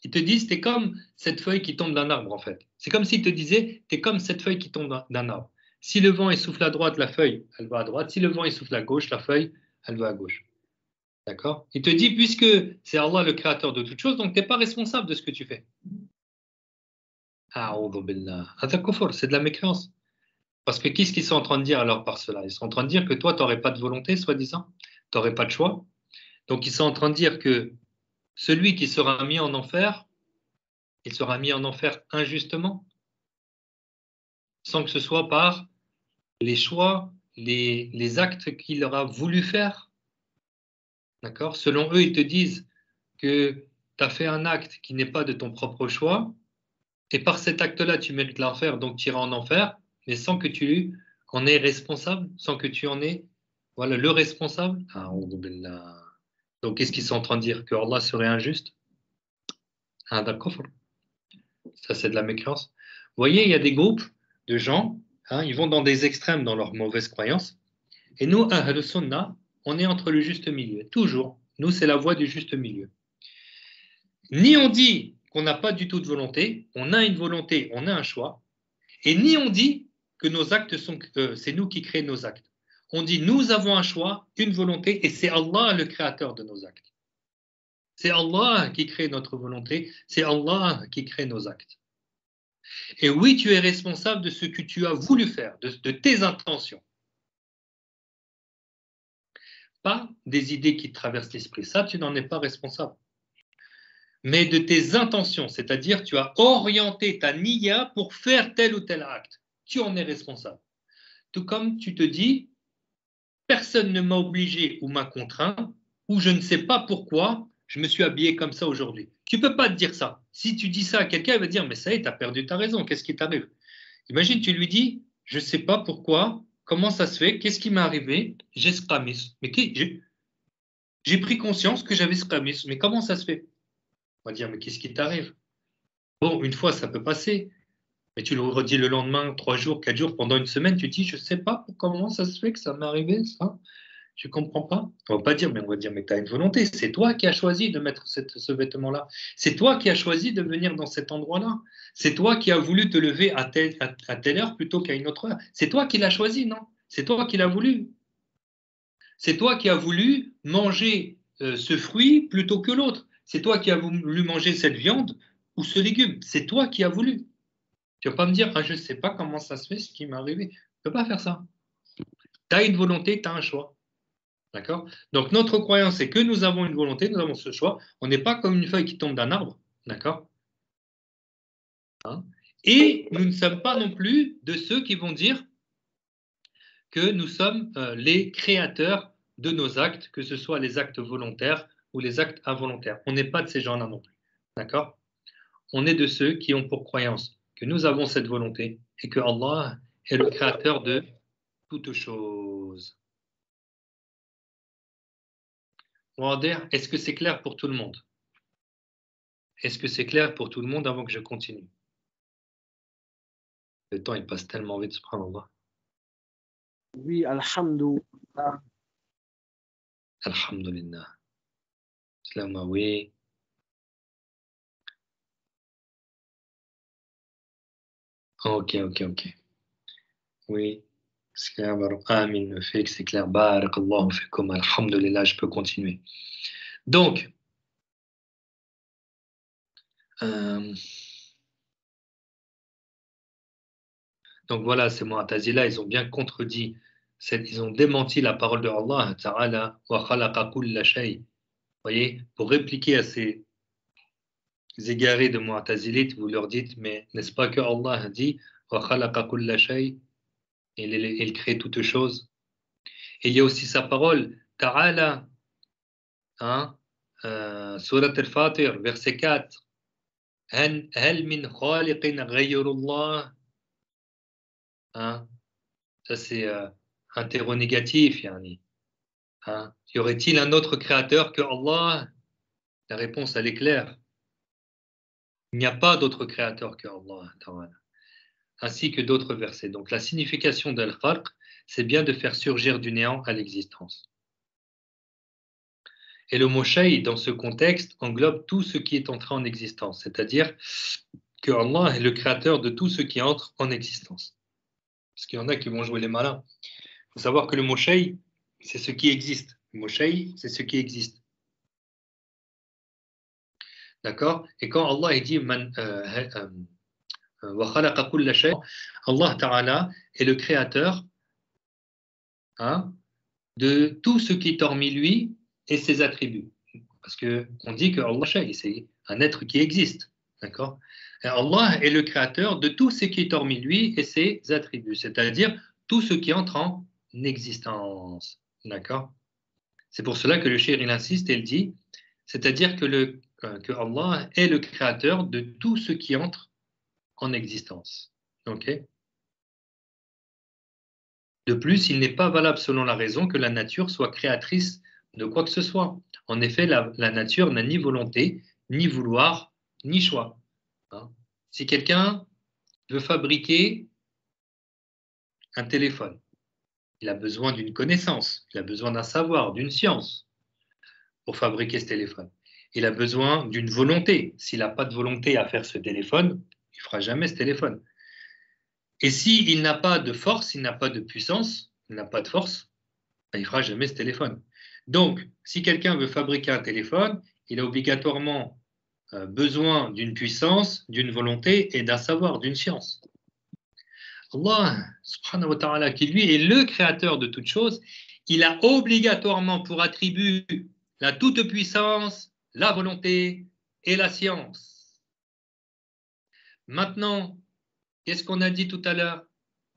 Ils te disent, tu es comme cette feuille qui tombe d'un arbre en fait. C'est comme s'ils te disaient, tu es comme cette feuille qui tombe d'un arbre. Si le vent souffle à droite, la feuille, elle va à droite. Si le vent souffle à gauche, la feuille, elle va à gauche. D'accord? Il te dit, puisque c'est Allah le créateur de toutes choses, donc tu n'es pas responsable de ce que tu fais. A'udhu billah. C'est de la mécréance. Parce que qu'est-ce qu'ils sont en train de dire alors par cela? Ils sont en train de dire que toi, tu n'aurais pas de volonté, soi-disant. Tu n'aurais pas de choix. Donc ils sont en train de dire que celui qui sera mis en enfer, il sera mis en enfer injustement, sans que ce soit par les choix, les actes qu'il aura voulu faire. D'accord? Selon eux, ils te disent que tu as fait un acte qui n'est pas de ton propre choix, et par cet acte-là, tu mérites l'enfer, donc tu iras en enfer, mais sans que tu en aies responsable, sans que tu en aies, voilà, le responsable. Donc, qu'est-ce qu'ils sont en train de dire? Que Allah serait injuste? D'accord. Ça, c'est de la mécréance. Vous voyez, il y a des groupes de gens, hein, ils vont dans des extrêmes dans leurs mauvaises croyances. Et nous, Ahl Sunnah, on est entre le juste milieu. Toujours. Nous, c'est la voie du juste milieu. Ni on dit qu'on n'a pas du tout de volonté, on a une volonté, on a un choix. Et ni on dit que nos actes sont, c'est nous qui créons nos actes. On dit nous avons un choix, une volonté, et c'est Allah le créateur de nos actes. C'est Allah qui crée notre volonté, c'est Allah qui crée nos actes. Et oui, tu es responsable de ce que tu as voulu faire, de tes intentions. Pas des idées qui te traversent l'esprit, ça, tu n'en es pas responsable. Mais de tes intentions, c'est-à-dire tu as orienté ta niya pour faire tel ou tel acte. Tu en es responsable. Tout comme tu te dis, personne ne m'a obligé ou m'a contraint, ou je ne sais pas pourquoi je me suis habillé comme ça aujourd'hui. Tu ne peux pas te dire ça. Si tu dis ça à quelqu'un, il va dire, mais ça y est, tu as perdu ta raison, qu'est-ce qui t'arrive? Imagine, tu lui dis, je ne sais pas pourquoi, comment ça se fait, qu'est-ce qui m'est arrivé, j'ai ce pramis. Mais j'ai pris conscience que j'avais ce pramis, mais comment ça se fait? On va dire, mais qu'est-ce qui t'arrive? Bon, une fois, ça peut passer. Mais tu le redis le lendemain, 3 jours, 4 jours, pendant une semaine, tu dis, je ne sais pas comment ça se fait que ça m'est arrivé, ça. Je ne comprends pas. On va pas dire, mais on va dire, mais tu as une volonté. C'est toi qui as choisi de mettre ce vêtement-là. C'est toi qui as choisi de venir dans cet endroit-là. C'est toi qui as voulu te lever à telle heure plutôt qu'à une autre heure. C'est toi qui l'as choisi, non? C'est toi qui l'as voulu. C'est toi qui as voulu manger ce fruit plutôt que l'autre. C'est toi qui as voulu manger cette viande ou ce légume. C'est toi qui as voulu. Tu ne vas pas me dire, ah, je ne sais pas comment ça se fait, ce qui m'est arrivé. Tu ne peux pas faire ça. Tu as une volonté, tu as un choix. D'accord? Donc, notre croyance, c'est que nous avons une volonté, nous avons ce choix. On n'est pas comme une feuille qui tombe d'un arbre. D'accord? Hein? Et nous ne sommes pas non plus de ceux qui vont dire que nous sommes les créateurs de nos actes, que ce soit les actes volontaires ou les actes involontaires. On n'est pas de ces gens-là non plus. D'accord? On est de ceux qui ont pour croyance que nous avons cette volonté et que Allah est le créateur de toutes choses. Est-ce que c'est clair pour tout le monde? Est-ce que c'est clair pour tout le monde avant que je continue? Le temps, il passe tellement vite, subhanallah. Oui, alhamdoulilah. Alhamdulillah. Slama, oui. Ok. Oui. C'est clair, Amin me fait que c'est clair. Barakallahu fikum, alhamdulillah, je peux continuer. Donc, euh, voilà, ces Mu'tazila, ils ont bien contredit, ils ont démenti la parole de Allah Ta'ala, wa khalaqa kulla shay. Vous voyez, pour répliquer à ces égarés de Mu'tazilites, vous leur dites, mais n'est-ce pas que Allah a dit, wa khalaqa kulla shay, il crée toutes choses. Et il y a aussi sa parole, Ta'ala, hein, Surat al-Fatir, verset 4. هل من خالق غير الله. Hein, ça c'est interrogatif, yani. Hein, y aurait-il un autre créateur que Allah? La réponse elle est claire. Il n'y a pas d'autre créateur que Allah, ainsi que d'autres versets. Donc la signification d'Al-Khalq, c'est bien de faire surgir du néant à l'existence. Et le mot shay, dans ce contexte, englobe tout ce qui est entré en existence, c'est-à-dire que Allah est le créateur de tout ce qui entre en existence. Parce qu'il y en a qui vont jouer les malins. Il faut savoir que le mot shay, c'est ce qui existe. Le mot shay, c'est ce qui existe. D'accord? Et quand Allah dit Allah Ta'ala est le créateur, hein, de tout ce qui est hormis lui et ses attributs. Parce qu'on dit que Allah c'est un être qui existe. D'accord? Et Allah est le créateur de tout ce qui est hormis lui et ses attributs, c'est-à-dire tout ce qui entre en existence. D'accord? C'est pour cela que le shir il insiste et il dit, c'est-à-dire que Allah est le créateur de tout ce qui entre en existence. Ok? De plus, il n'est pas valable selon la raison que la nature soit créatrice de quoi que ce soit. En effet, la nature n'a ni volonté, ni vouloir, ni choix. Hein? Si quelqu'un veut fabriquer un téléphone, il a besoin d'une connaissance, il a besoin d'un savoir, d'une science pour fabriquer ce téléphone. Il a besoin d'une volonté. S'il n'a pas de volonté à faire ce téléphone, il ne fera jamais ce téléphone. Et s'il n'a pas de force, il n'a pas de puissance, il n'a pas de force, ben, il ne fera jamais ce téléphone. Donc, si quelqu'un veut fabriquer un téléphone, il a obligatoirement besoin d'une puissance, d'une volonté et d'un savoir, d'une science. Allah, subhanahu wa ta'ala, qui lui est le créateur de toutes choses, il a obligatoirement pour attribut la toute-puissance, la volonté et la science. Maintenant, qu'est-ce qu'on a dit tout à l'heure?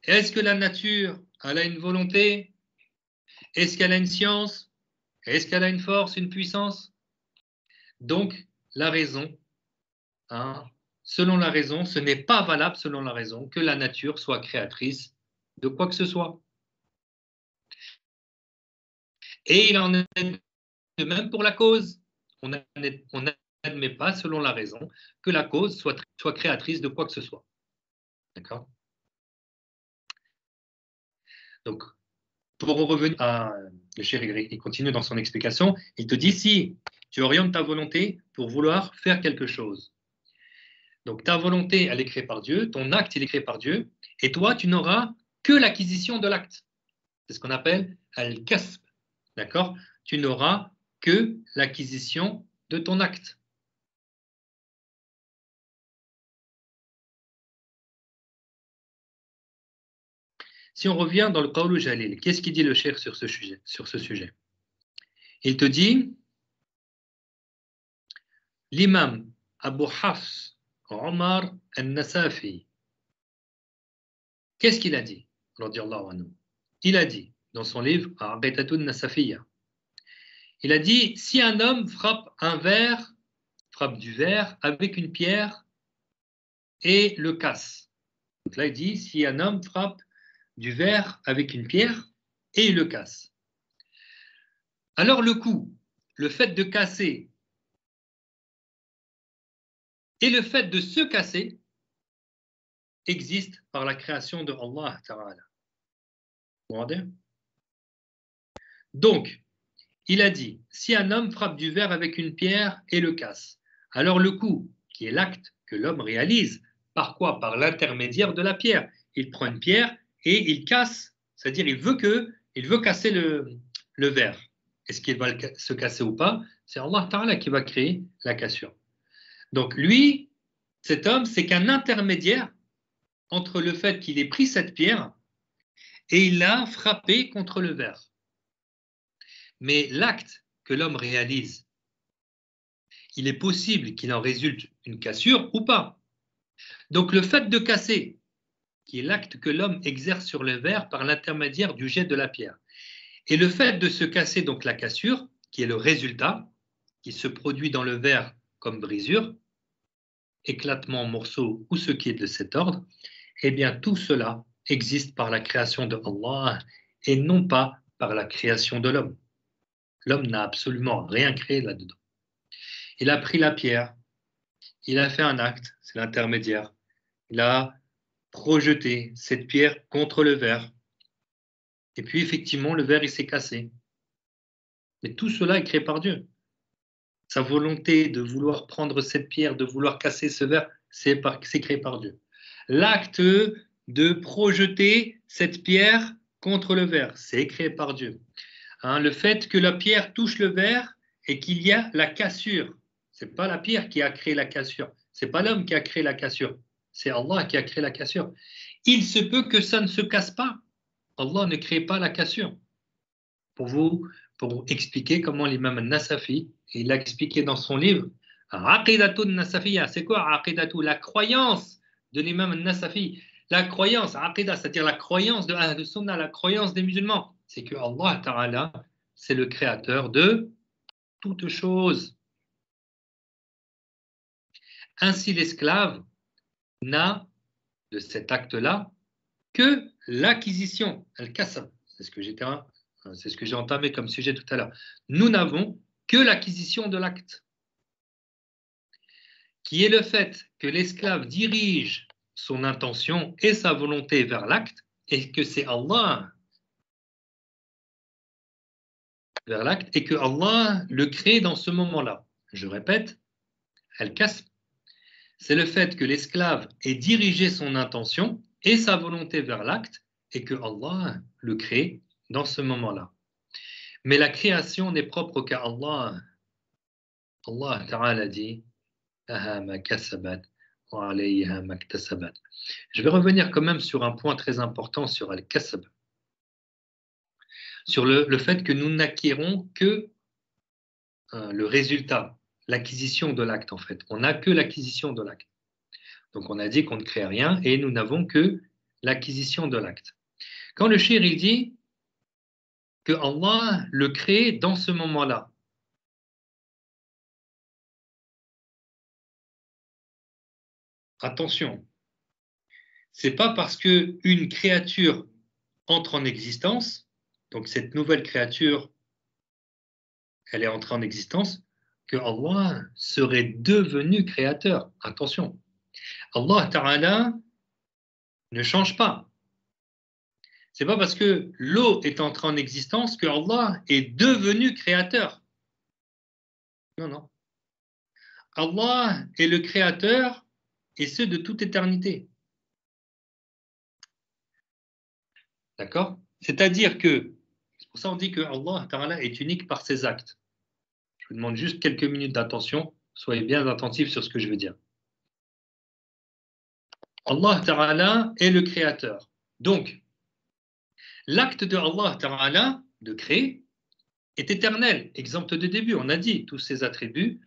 Est-ce que la nature, elle a une volonté? Est-ce qu'elle a une science? Est-ce qu'elle a une force, une puissance? Donc, la raison, hein, selon la raison, ce n'est pas valable selon la raison que la nature soit créatrice de quoi que ce soit. Et il en est de même pour la cause. On n'admet pas, selon la raison, que la cause soit créatrice de quoi que ce soit. D'accord? Donc, pour revenir à le cher Y, il continue dans son explication, il te dit si tu orientes ta volonté pour vouloir faire quelque chose. Donc, ta volonté, elle est créée par Dieu, ton acte, il est créé par Dieu, et toi, tu n'auras que l'acquisition de l'acte. C'est ce qu'on appelle al-kasb. D'accord? Tu n'auras que l'acquisition de ton acte. Si on revient dans le Qawlu Jalil, qu'est-ce qu'il dit le cheikh sur ce sujet? Il te dit, l'imam Abu Hafs Omar al-Nasafi, qu'est-ce qu'il a dit? Il a dit dans son livre Aqidatun Nasafiyya, il a dit, si un homme frappe du verre avec une pierre et le casse. Donc là, il dit, si un homme frappe du verre avec une pierre et il le casse. Alors le coup, le fait de casser et le fait de se casser existe par la création de Allah Ta'ala. Vous rendez? Donc, il a dit, si un homme frappe du verre avec une pierre et le casse, alors le coup, qui est l'acte que l'homme réalise, par quoi? Par l'intermédiaire de la pierre. Il prend une pierre et il casse, c'est-à-dire il veut casser le verre. Est-ce qu'il va se casser ou pas? C'est Allah Ta'ala qui va créer la cassure. Donc lui, cet homme, c'est qu'un intermédiaire entre le fait qu'il ait pris cette pierre et il l'a frappé contre le verre. Mais l'acte que l'homme réalise, il est possible qu'il en résulte une cassure ou pas. Donc le fait de casser, qui est l'acte que l'homme exerce sur le verre par l'intermédiaire du jet de la pierre, et le fait de se casser, donc la cassure, qui est le résultat, qui se produit dans le verre comme brisure, éclatement en morceaux ou ce qui est de cet ordre, eh bien tout cela existe par la création de Allah et non pas par la création de l'homme. L'homme n'a absolument rien créé là-dedans. Il a pris la pierre, il a fait un acte, c'est l'intermédiaire. Il a projeté cette pierre contre le verre. Et puis effectivement, le verre, il s'est cassé. Mais tout cela est créé par Dieu. Sa volonté de vouloir prendre cette pierre, de vouloir casser ce verre, c'est créé par Dieu. L'acte de projeter cette pierre contre le verre, c'est créé par Dieu. Le fait que la pierre touche le verre et qu'il y a la cassure, ce n'est pas la pierre qui a créé la cassure, ce n'est pas l'homme qui a créé la cassure, c'est Allah qui a créé la cassure. Il se peut que ça ne se casse pas. Allah ne crée pas la cassure. Pour vous expliquer comment l'imam al-Nasafi, il l'a expliqué dans son livre, Aqidatun Nasafiyya, c'est quoi Aqidatu? La croyance de l'imam al-Nasafi. La croyance, Aqidah, c'est-à-dire la croyance de Ahl Sunnah, la croyance des musulmans, c'est que Allah Ta'ala, c'est le créateur de toutes choses. Ainsi, l'esclave n'a de cet acte-là que l'acquisition, al-kasab. C'est ce que j'ai entamé comme sujet tout à l'heure. Nous n'avons que l'acquisition de l'acte, qui est le fait que l'esclave dirige son intention et sa volonté vers l'acte, et que c'est Allah vers l'acte, et que Allah le crée dans ce moment-là. Je répète, al-kasb, c'est le fait que l'esclave ait dirigé son intention et sa volonté vers l'acte, et que Allah le crée dans ce moment-là. Mais la création n'est propre qu'à Allah. Allah Ta'ala dit, je vais revenir quand même sur un point très important sur Al-Kasab, sur le fait que nous n'acquérons que le résultat, l'acquisition de l'acte en fait. On n'a que l'acquisition de l'acte. Donc on a dit qu'on ne crée rien et nous n'avons que l'acquisition de l'acte. Quand le shir il dit que Allah le crée dans ce moment-là, attention, c'est pas parce qu'une créature entre en existence, donc cette nouvelle créature, elle est entrée en existence, que Allah serait devenu créateur. Attention, Allah Ta'ala ne change pas. C'est pas parce que l'eau est entrée en existence que Allah est devenu créateur. Non, non. Allah est le créateur et ce de toute éternité. D'accord? C'est-à-dire que, c'est pour ça qu'on dit que Allah Ta'ala est unique par ses actes. Je vous demande juste quelques minutes d'attention. Soyez bien attentifs sur ce que je veux dire. Allah Ta'ala est le créateur. Donc, l'acte de Allah Ta'ala de créer, est éternel, exempt de début. On a dit, tous ces attributs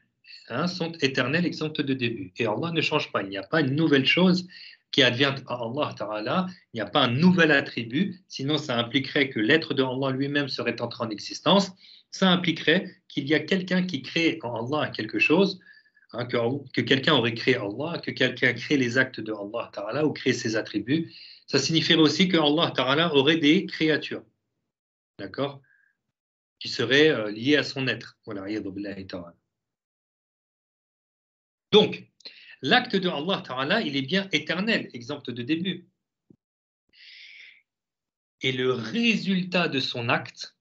sont éternels, exempts de début. Et Allah ne change pas. Il n'y a pas une nouvelle chose qui advient à Allah Ta'ala. Il n'y a pas un nouvel attribut. Sinon, ça impliquerait que l'être de Allah lui-même serait entré en existence. Ça impliquerait qu'il y a quelqu'un qui crée en Allah quelque chose, que quelqu'un aurait créé Allah, que quelqu'un crée les actes de Allah Ta'ala ou crée ses attributs. Ça signifierait aussi que Allah Ta'ala aurait des créatures. D'accord, qui seraient liées à son être. Voilà, donc, l'acte de Allah Ta'ala, il est bien éternel, exempt de début. Et le résultat de son acte,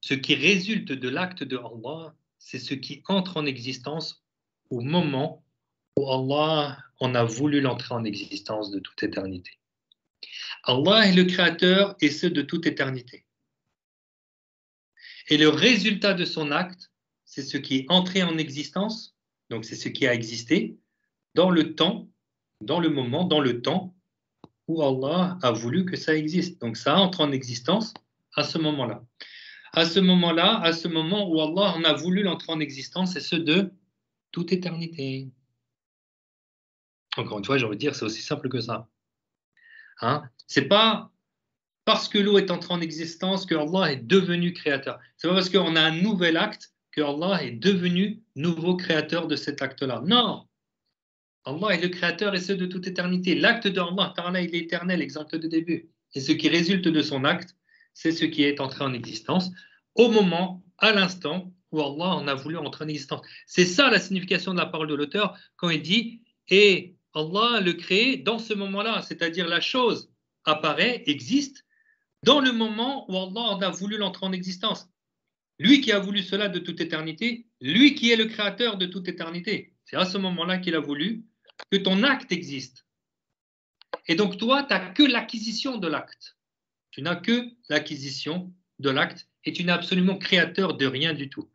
ce qui résulte de l'acte de Allah, c'est ce qui entre en existence au moment où Allah en a voulu l'entrer en existence de toute éternité. Allah est le créateur et ce de toute éternité. Et le résultat de son acte, c'est ce qui est entré en existence, donc c'est ce qui a existé dans le temps, dans le moment, dans le temps où Allah a voulu que ça existe. Donc ça entre en existence à ce moment-là. À ce moment-là, à ce moment où Allah en a voulu l'entrer en existence, et ce de toute éternité. Encore une fois, j'ai envie de dire, c'est aussi simple que ça. C'est pas parce que l'eau est entrée en existence que Allah est devenu créateur. C'est pas parce qu'on a un nouvel acte que Allah est devenu nouveau créateur de cet acte-là. Non! Allah est le créateur et ce de toute éternité. L'acte de Allah, Ta'ala, il est éternel, exempt de début. Et ce qui résulte de son acte, c'est ce qui est entré en existence au moment, à l'instant où Allah en a voulu entrer en existence. C'est ça la signification de la parole de l'auteur quand il dit « Et Allah le crée dans ce moment-là », c'est-à-dire la chose apparaît, existe, dans le moment où Allah en a voulu l'entrer en existence. Lui qui a voulu cela de toute éternité, lui qui est le créateur de toute éternité. C'est à ce moment-là qu'il a voulu que ton acte existe. Et donc toi, tu n'as que l'acquisition de l'acte. Tu n'as que l'acquisition de l'acte et tu n'es absolument créateur de rien du tout.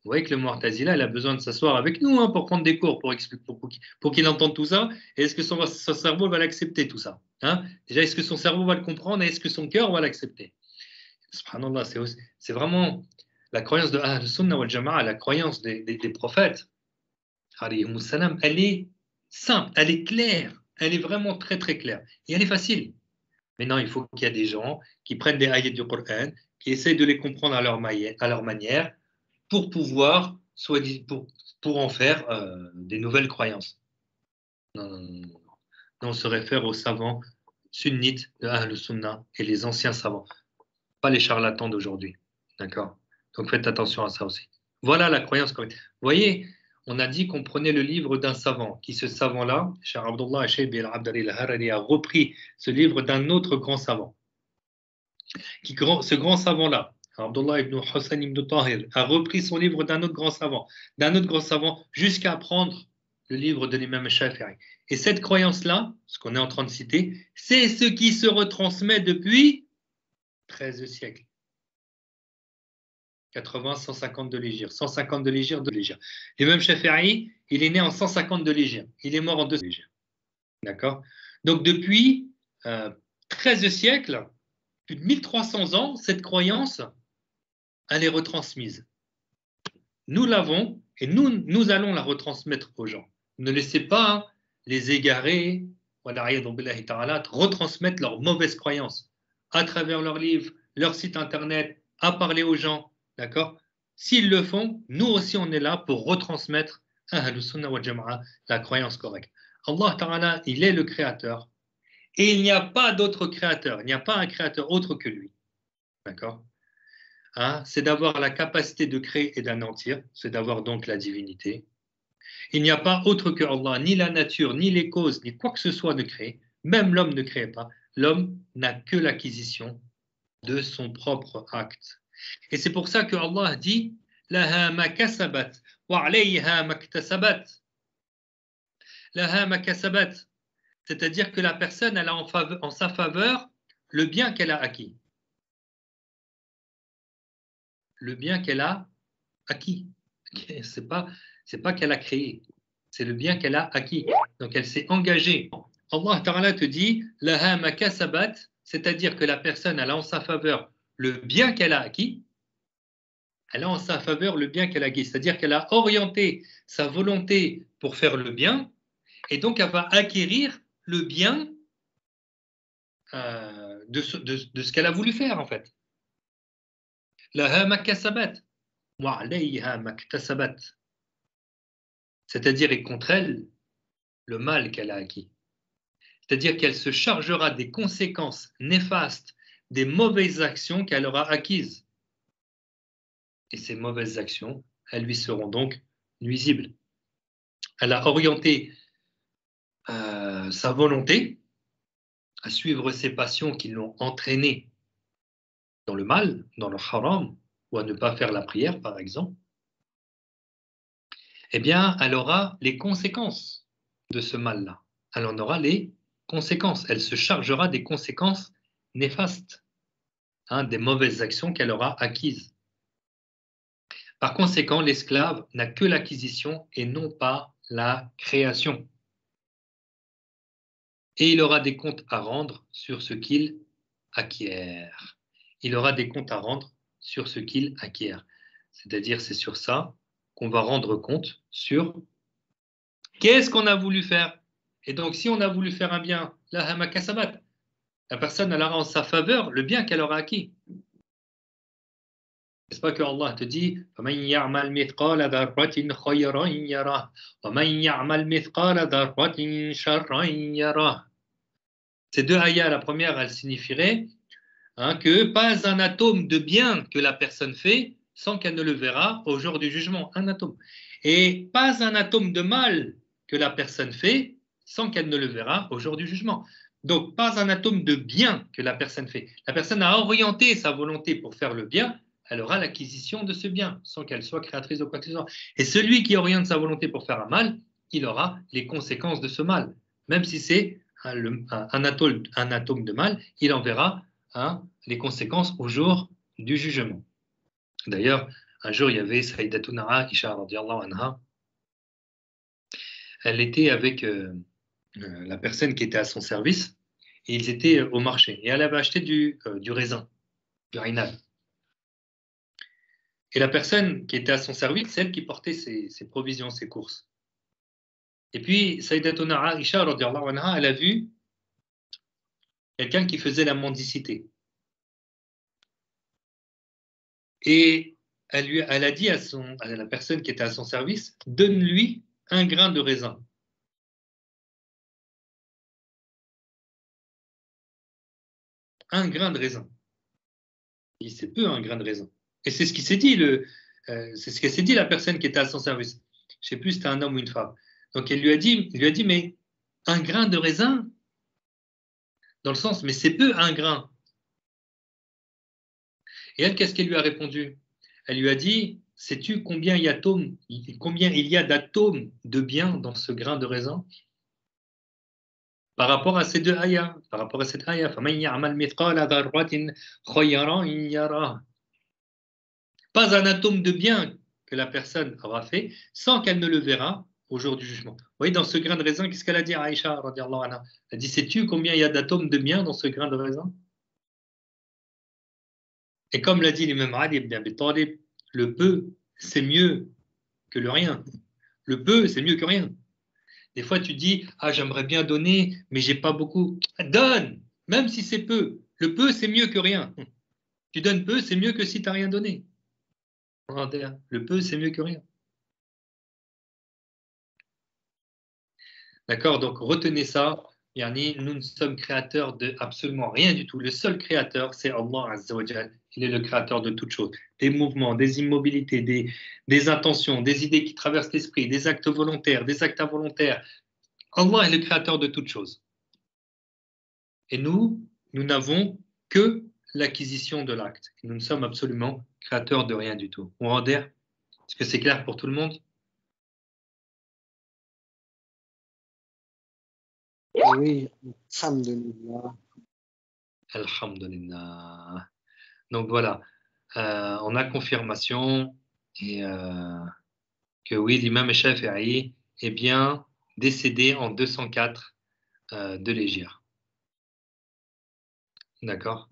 Vous voyez que le Mu'tazila, il a besoin de s'asseoir avec nous pour prendre des cours, pour qu'il entende tout ça. Et est-ce que son cerveau va l'accepter, tout ça, Déjà, est-ce que son cerveau va le comprendre et est-ce que son cœur va l'accepter? Subhanallah, c'est vraiment la croyance de Ahl Sunnah wal Jama'a, la croyance des prophètes, elle est simple, elle est claire, elle est vraiment très très claire. Et elle est facile. Mais non, il faut qu'il y ait des gens qui prennent des ayats du Coran, qui essayent de les comprendre à leur manière, pour pouvoir, pour en faire des nouvelles croyances. Non, non, non, non. On se réfère aux savants sunnites de Ahl Sunnah et les anciens savants, pas les charlatans d'aujourd'hui. D'accord? Donc faites attention à ça aussi. Voilà la croyance correcte. Vous voyez, on a dit qu'on prenait le livre d'un savant, qui ce savant-là, Cheikh Abdullah Shaybi al-Abdari al-Harari, a repris ce livre d'un autre grand savant. Ce grand savant-là, Abdullah ibn Hussein ibn Tahir, a repris son livre d'un autre grand savant, jusqu'à prendre le livre de l'imam Shafi'i. Et cette croyance-là, ce qu'on est en train de citer, c'est ce qui se retransmet depuis 13 siècles. 80, 150 de l'Hégire, 150 de l'Hégire, de l'Hégire. L'imam Shafi'i, il est né en 150 de l'Hégire. Il est mort en 2 de l'Hégire. D'accord? Donc depuis 13 siècles, plus de 1300 ans, cette croyance, elle est retransmise. Nous l'avons et nous allons la retransmettre aux gens. Ne laissez pas les égarés, retransmettre leurs mauvaises croyances à travers leurs livres, leur site internet, à parler aux gens. D'accord? S'ils le font, nous aussi on est là pour retransmettre Ahlus Sunnah wal Jama'a, la croyance correcte. Allah Ta'ala, il est le créateur. Et il n'y a pas d'autre créateur, il n'y a pas un créateur autre que lui. D'accord? C'est d'avoir la capacité de créer et d'anéantir, c'est d'avoir donc la divinité. Il n'y a pas autre que Allah, ni la nature, ni les causes, ni quoi que ce soit ne crée. Même l'homme ne crée pas. L'homme n'a que l'acquisition de son propre acte. Et c'est pour ça que Allah dit Laha ma kasabat wa alayha ma iktasabat. Laha ma kasabat. C'est-à-dire que la personne, elle a en sa faveur le bien qu'elle a acquis. Le bien qu'elle a acquis. C'est pas qu'elle a créé, c'est le bien qu'elle a acquis. Donc elle s'est engagée. Allah Ta'ala te dit Laha ma kasabat, c'est-à-dire que la personne, elle a en sa faveur le bien qu'elle a acquis. elle a en sa faveur le bien qu'elle a acquis. C'est-à-dire qu'elle a orienté sa volonté pour faire le bien, et donc elle va acquérir le bien de ce qu'elle a voulu faire, en fait. Laha ma kasabat wa alayha ma iktasabat. C'est-à-dire, et contre elle, le mal qu'elle a acquis. C'est-à-dire qu'elle se chargera des conséquences néfastes des mauvaises actions qu'elle aura acquises. Et ces mauvaises actions, elles lui seront donc nuisibles. Elle a orienté sa volonté à suivre ses passions qui l'ont entraînée dans le mal, dans le haram, ou à ne pas faire la prière, par exemple. Eh bien, elle aura les conséquences de ce mal-là. Elle en aura les conséquences. Elle se chargera des conséquences néfastes, des mauvaises actions qu'elle aura acquises. Par conséquent, l'esclave n'a que l'acquisition et non pas la création. Et il aura des comptes à rendre sur ce qu'il acquiert. Il aura des comptes à rendre sur ce qu'il acquiert. C'est-à-dire, c'est sur ça qu'on va rendre compte sur qu'est-ce qu'on a voulu faire. Et donc, si on a voulu faire un bien, la personne elle aura en sa faveur le bien qu'elle aura acquis. N'est-ce pas que Allah te dit فَمَنْ يَعْمَلْ مِثْقَالَ ذَرَّةٍ خَيْرًا يَرَهُ وَمَنْ يَعْمَلْ مِثْقَالَ ذَرَّةٍ شَرًّا يَرَهُ. Ces deux ayats, la première, elle signifierait que pas un atome de bien que la personne fait sans qu'elle ne le verra au jour du jugement. Un atome. Et pas un atome de mal que la personne fait sans qu'elle ne le verra au jour du jugement. Donc, pas un atome de bien que la personne fait. La personne a orienté sa volonté pour faire le bien, elle aura l'acquisition de ce bien, sans qu'elle soit créatrice de quoi que ce soit. Et celui qui oriente sa volonté pour faire un mal, il aura les conséquences de ce mal. Même si c'est un atome de mal, il en verra les conséquences au jour du jugement. D'ailleurs, un jour, il y avait Saïdatuna Aïcha radiallahu anha. Elle était avec la personne qui était à son service, et ils étaient au marché. Et elle avait acheté du raisin, du Hainal. Et la personne qui était à son service, c'est elle qui portait ses provisions, ses courses. Et puis, Saïdatuna Aïcha radiallahu anha, elle a vu quelqu'un qui faisait la mendicité. Et elle a dit à la personne qui était à son service, donne-lui un grain de raisin. Un grain de raisin. Il c'est peu un grain de raisin. Et c'est ce qui s'est dit, c'est ce que s'est dit la personne qui était à son service. Je ne sais plus si c'était un homme ou une femme. Donc il lui a dit, mais un grain de raisin, dans le sens, mais c'est peu un grain. Et elle, qu'est-ce qu'elle lui a répondu? Elle lui a dit, sais-tu combien il y a d'atomes de bien dans ce grain de raisin? Par rapport à ces deux ayats, par rapport à cette ayah, فَمَنْ يَعْمَلْ مِثْقَالَ ذَرَّةٍ خَيْرًا يَرَهُ. Pas un atome de bien que la personne aura fait sans qu'elle ne le verra au jour du jugement. Vous voyez, dans ce grain de raisin, qu'est-ce qu'elle a dit à Aïcha radiallahu anha? Elle a dit, sais-tu combien il y a d'atomes de bien dans ce grain de raisin? Et comme l'a dit l'imam Ali ibn Abi Talib, le peu, c'est mieux que le rien. Le peu, c'est mieux que rien. Des fois, tu dis, j'aimerais bien donner, mais j'ai pas beaucoup. Donne, même si c'est peu. Le peu, c'est mieux que rien. Tu donnes peu, c'est mieux que si tu n'as rien donné. Le peu, c'est mieux que rien. D'accord? Donc, retenez ça. Yani, nous ne sommes créateurs de absolument rien du tout. Le seul créateur, c'est Allah Azza wa Jal. Il est le créateur de toutes choses. Des mouvements, des immobilités, des intentions, des idées qui traversent l'esprit, des actes volontaires, des actes involontaires. Allah est le créateur de toutes choses. Et nous n'avons que l'acquisition de l'acte. Nous ne sommes absolument créateurs de rien du tout. Est-ce que c'est clair pour tout le monde? Oui, alhamdulillah. Alhamdulillah. Donc voilà, on a confirmation et, que oui, l'imam Shafi'i est bien décédé en 204 de l'Hégire. D'accord?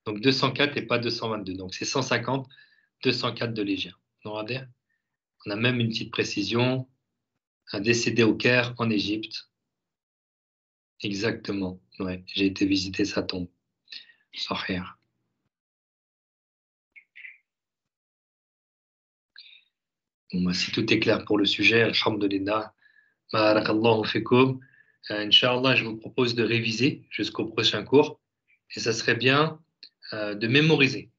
Donc 204 et pas 222. Donc c'est 150 204 de légère. On a même une petite précision. Un décédé au Caire, en Égypte. Exactement. Ouais, j'ai été visiter sa tombe. Sahih. Bon, si tout est clair pour le sujet, alhamdulillah. Barakallahu fikum. Inch'Allah, je vous propose de réviser jusqu'au prochain cours. Et ça serait bien de mémoriser.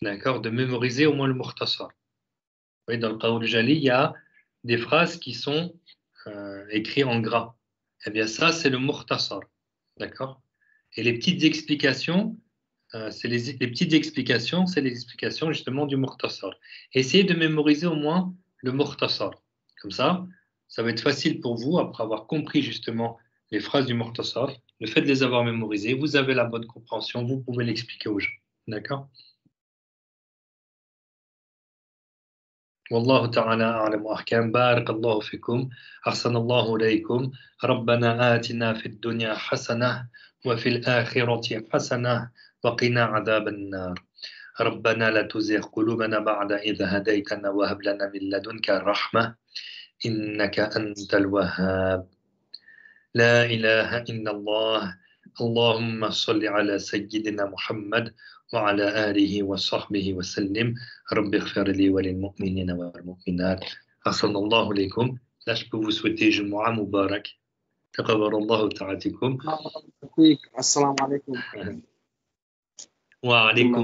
D'accord? De mémoriser au moins le mukhtasar. Oui, dans le Qawl Jali, il y a des phrases qui sont écrites en gras. Eh bien, ça, c'est le mukhtasar. D'accord? Et les petites explications, c'est les petites explications, c'est les explications justement du mukhtasar. Essayez de mémoriser au moins le mukhtasar. Comme ça va être facile pour vous, après avoir compris justement les phrases du mukhtasar, le fait de les avoir mémorisées, vous avez la bonne compréhension, vous pouvez l'expliquer aux gens. D'accord? والله تعالى أعلم وأحكام. بارك الله فيكم. أحسن الله إليكم. ربنا آتنا في الدنيا حسنة وفي الآخرة حسنة وقنا عذاب النار. ربنا لا تزغ قلوبنا بعد إذ هديتنا وهب لنا من لدنك الرحمة إنك أنت الوهاب. لا إله إلا الله. اللهم صل على سيدنا محمد وعلى آله وصحبه وسلم. رب اغفر لي وللمؤمنين والمؤمنات. أحسن الله إليكم. Là, je peux vous souhaiter Jumu'ah Mubarak. تقبل الله تعاتكم. السلام عليكم. وعليكم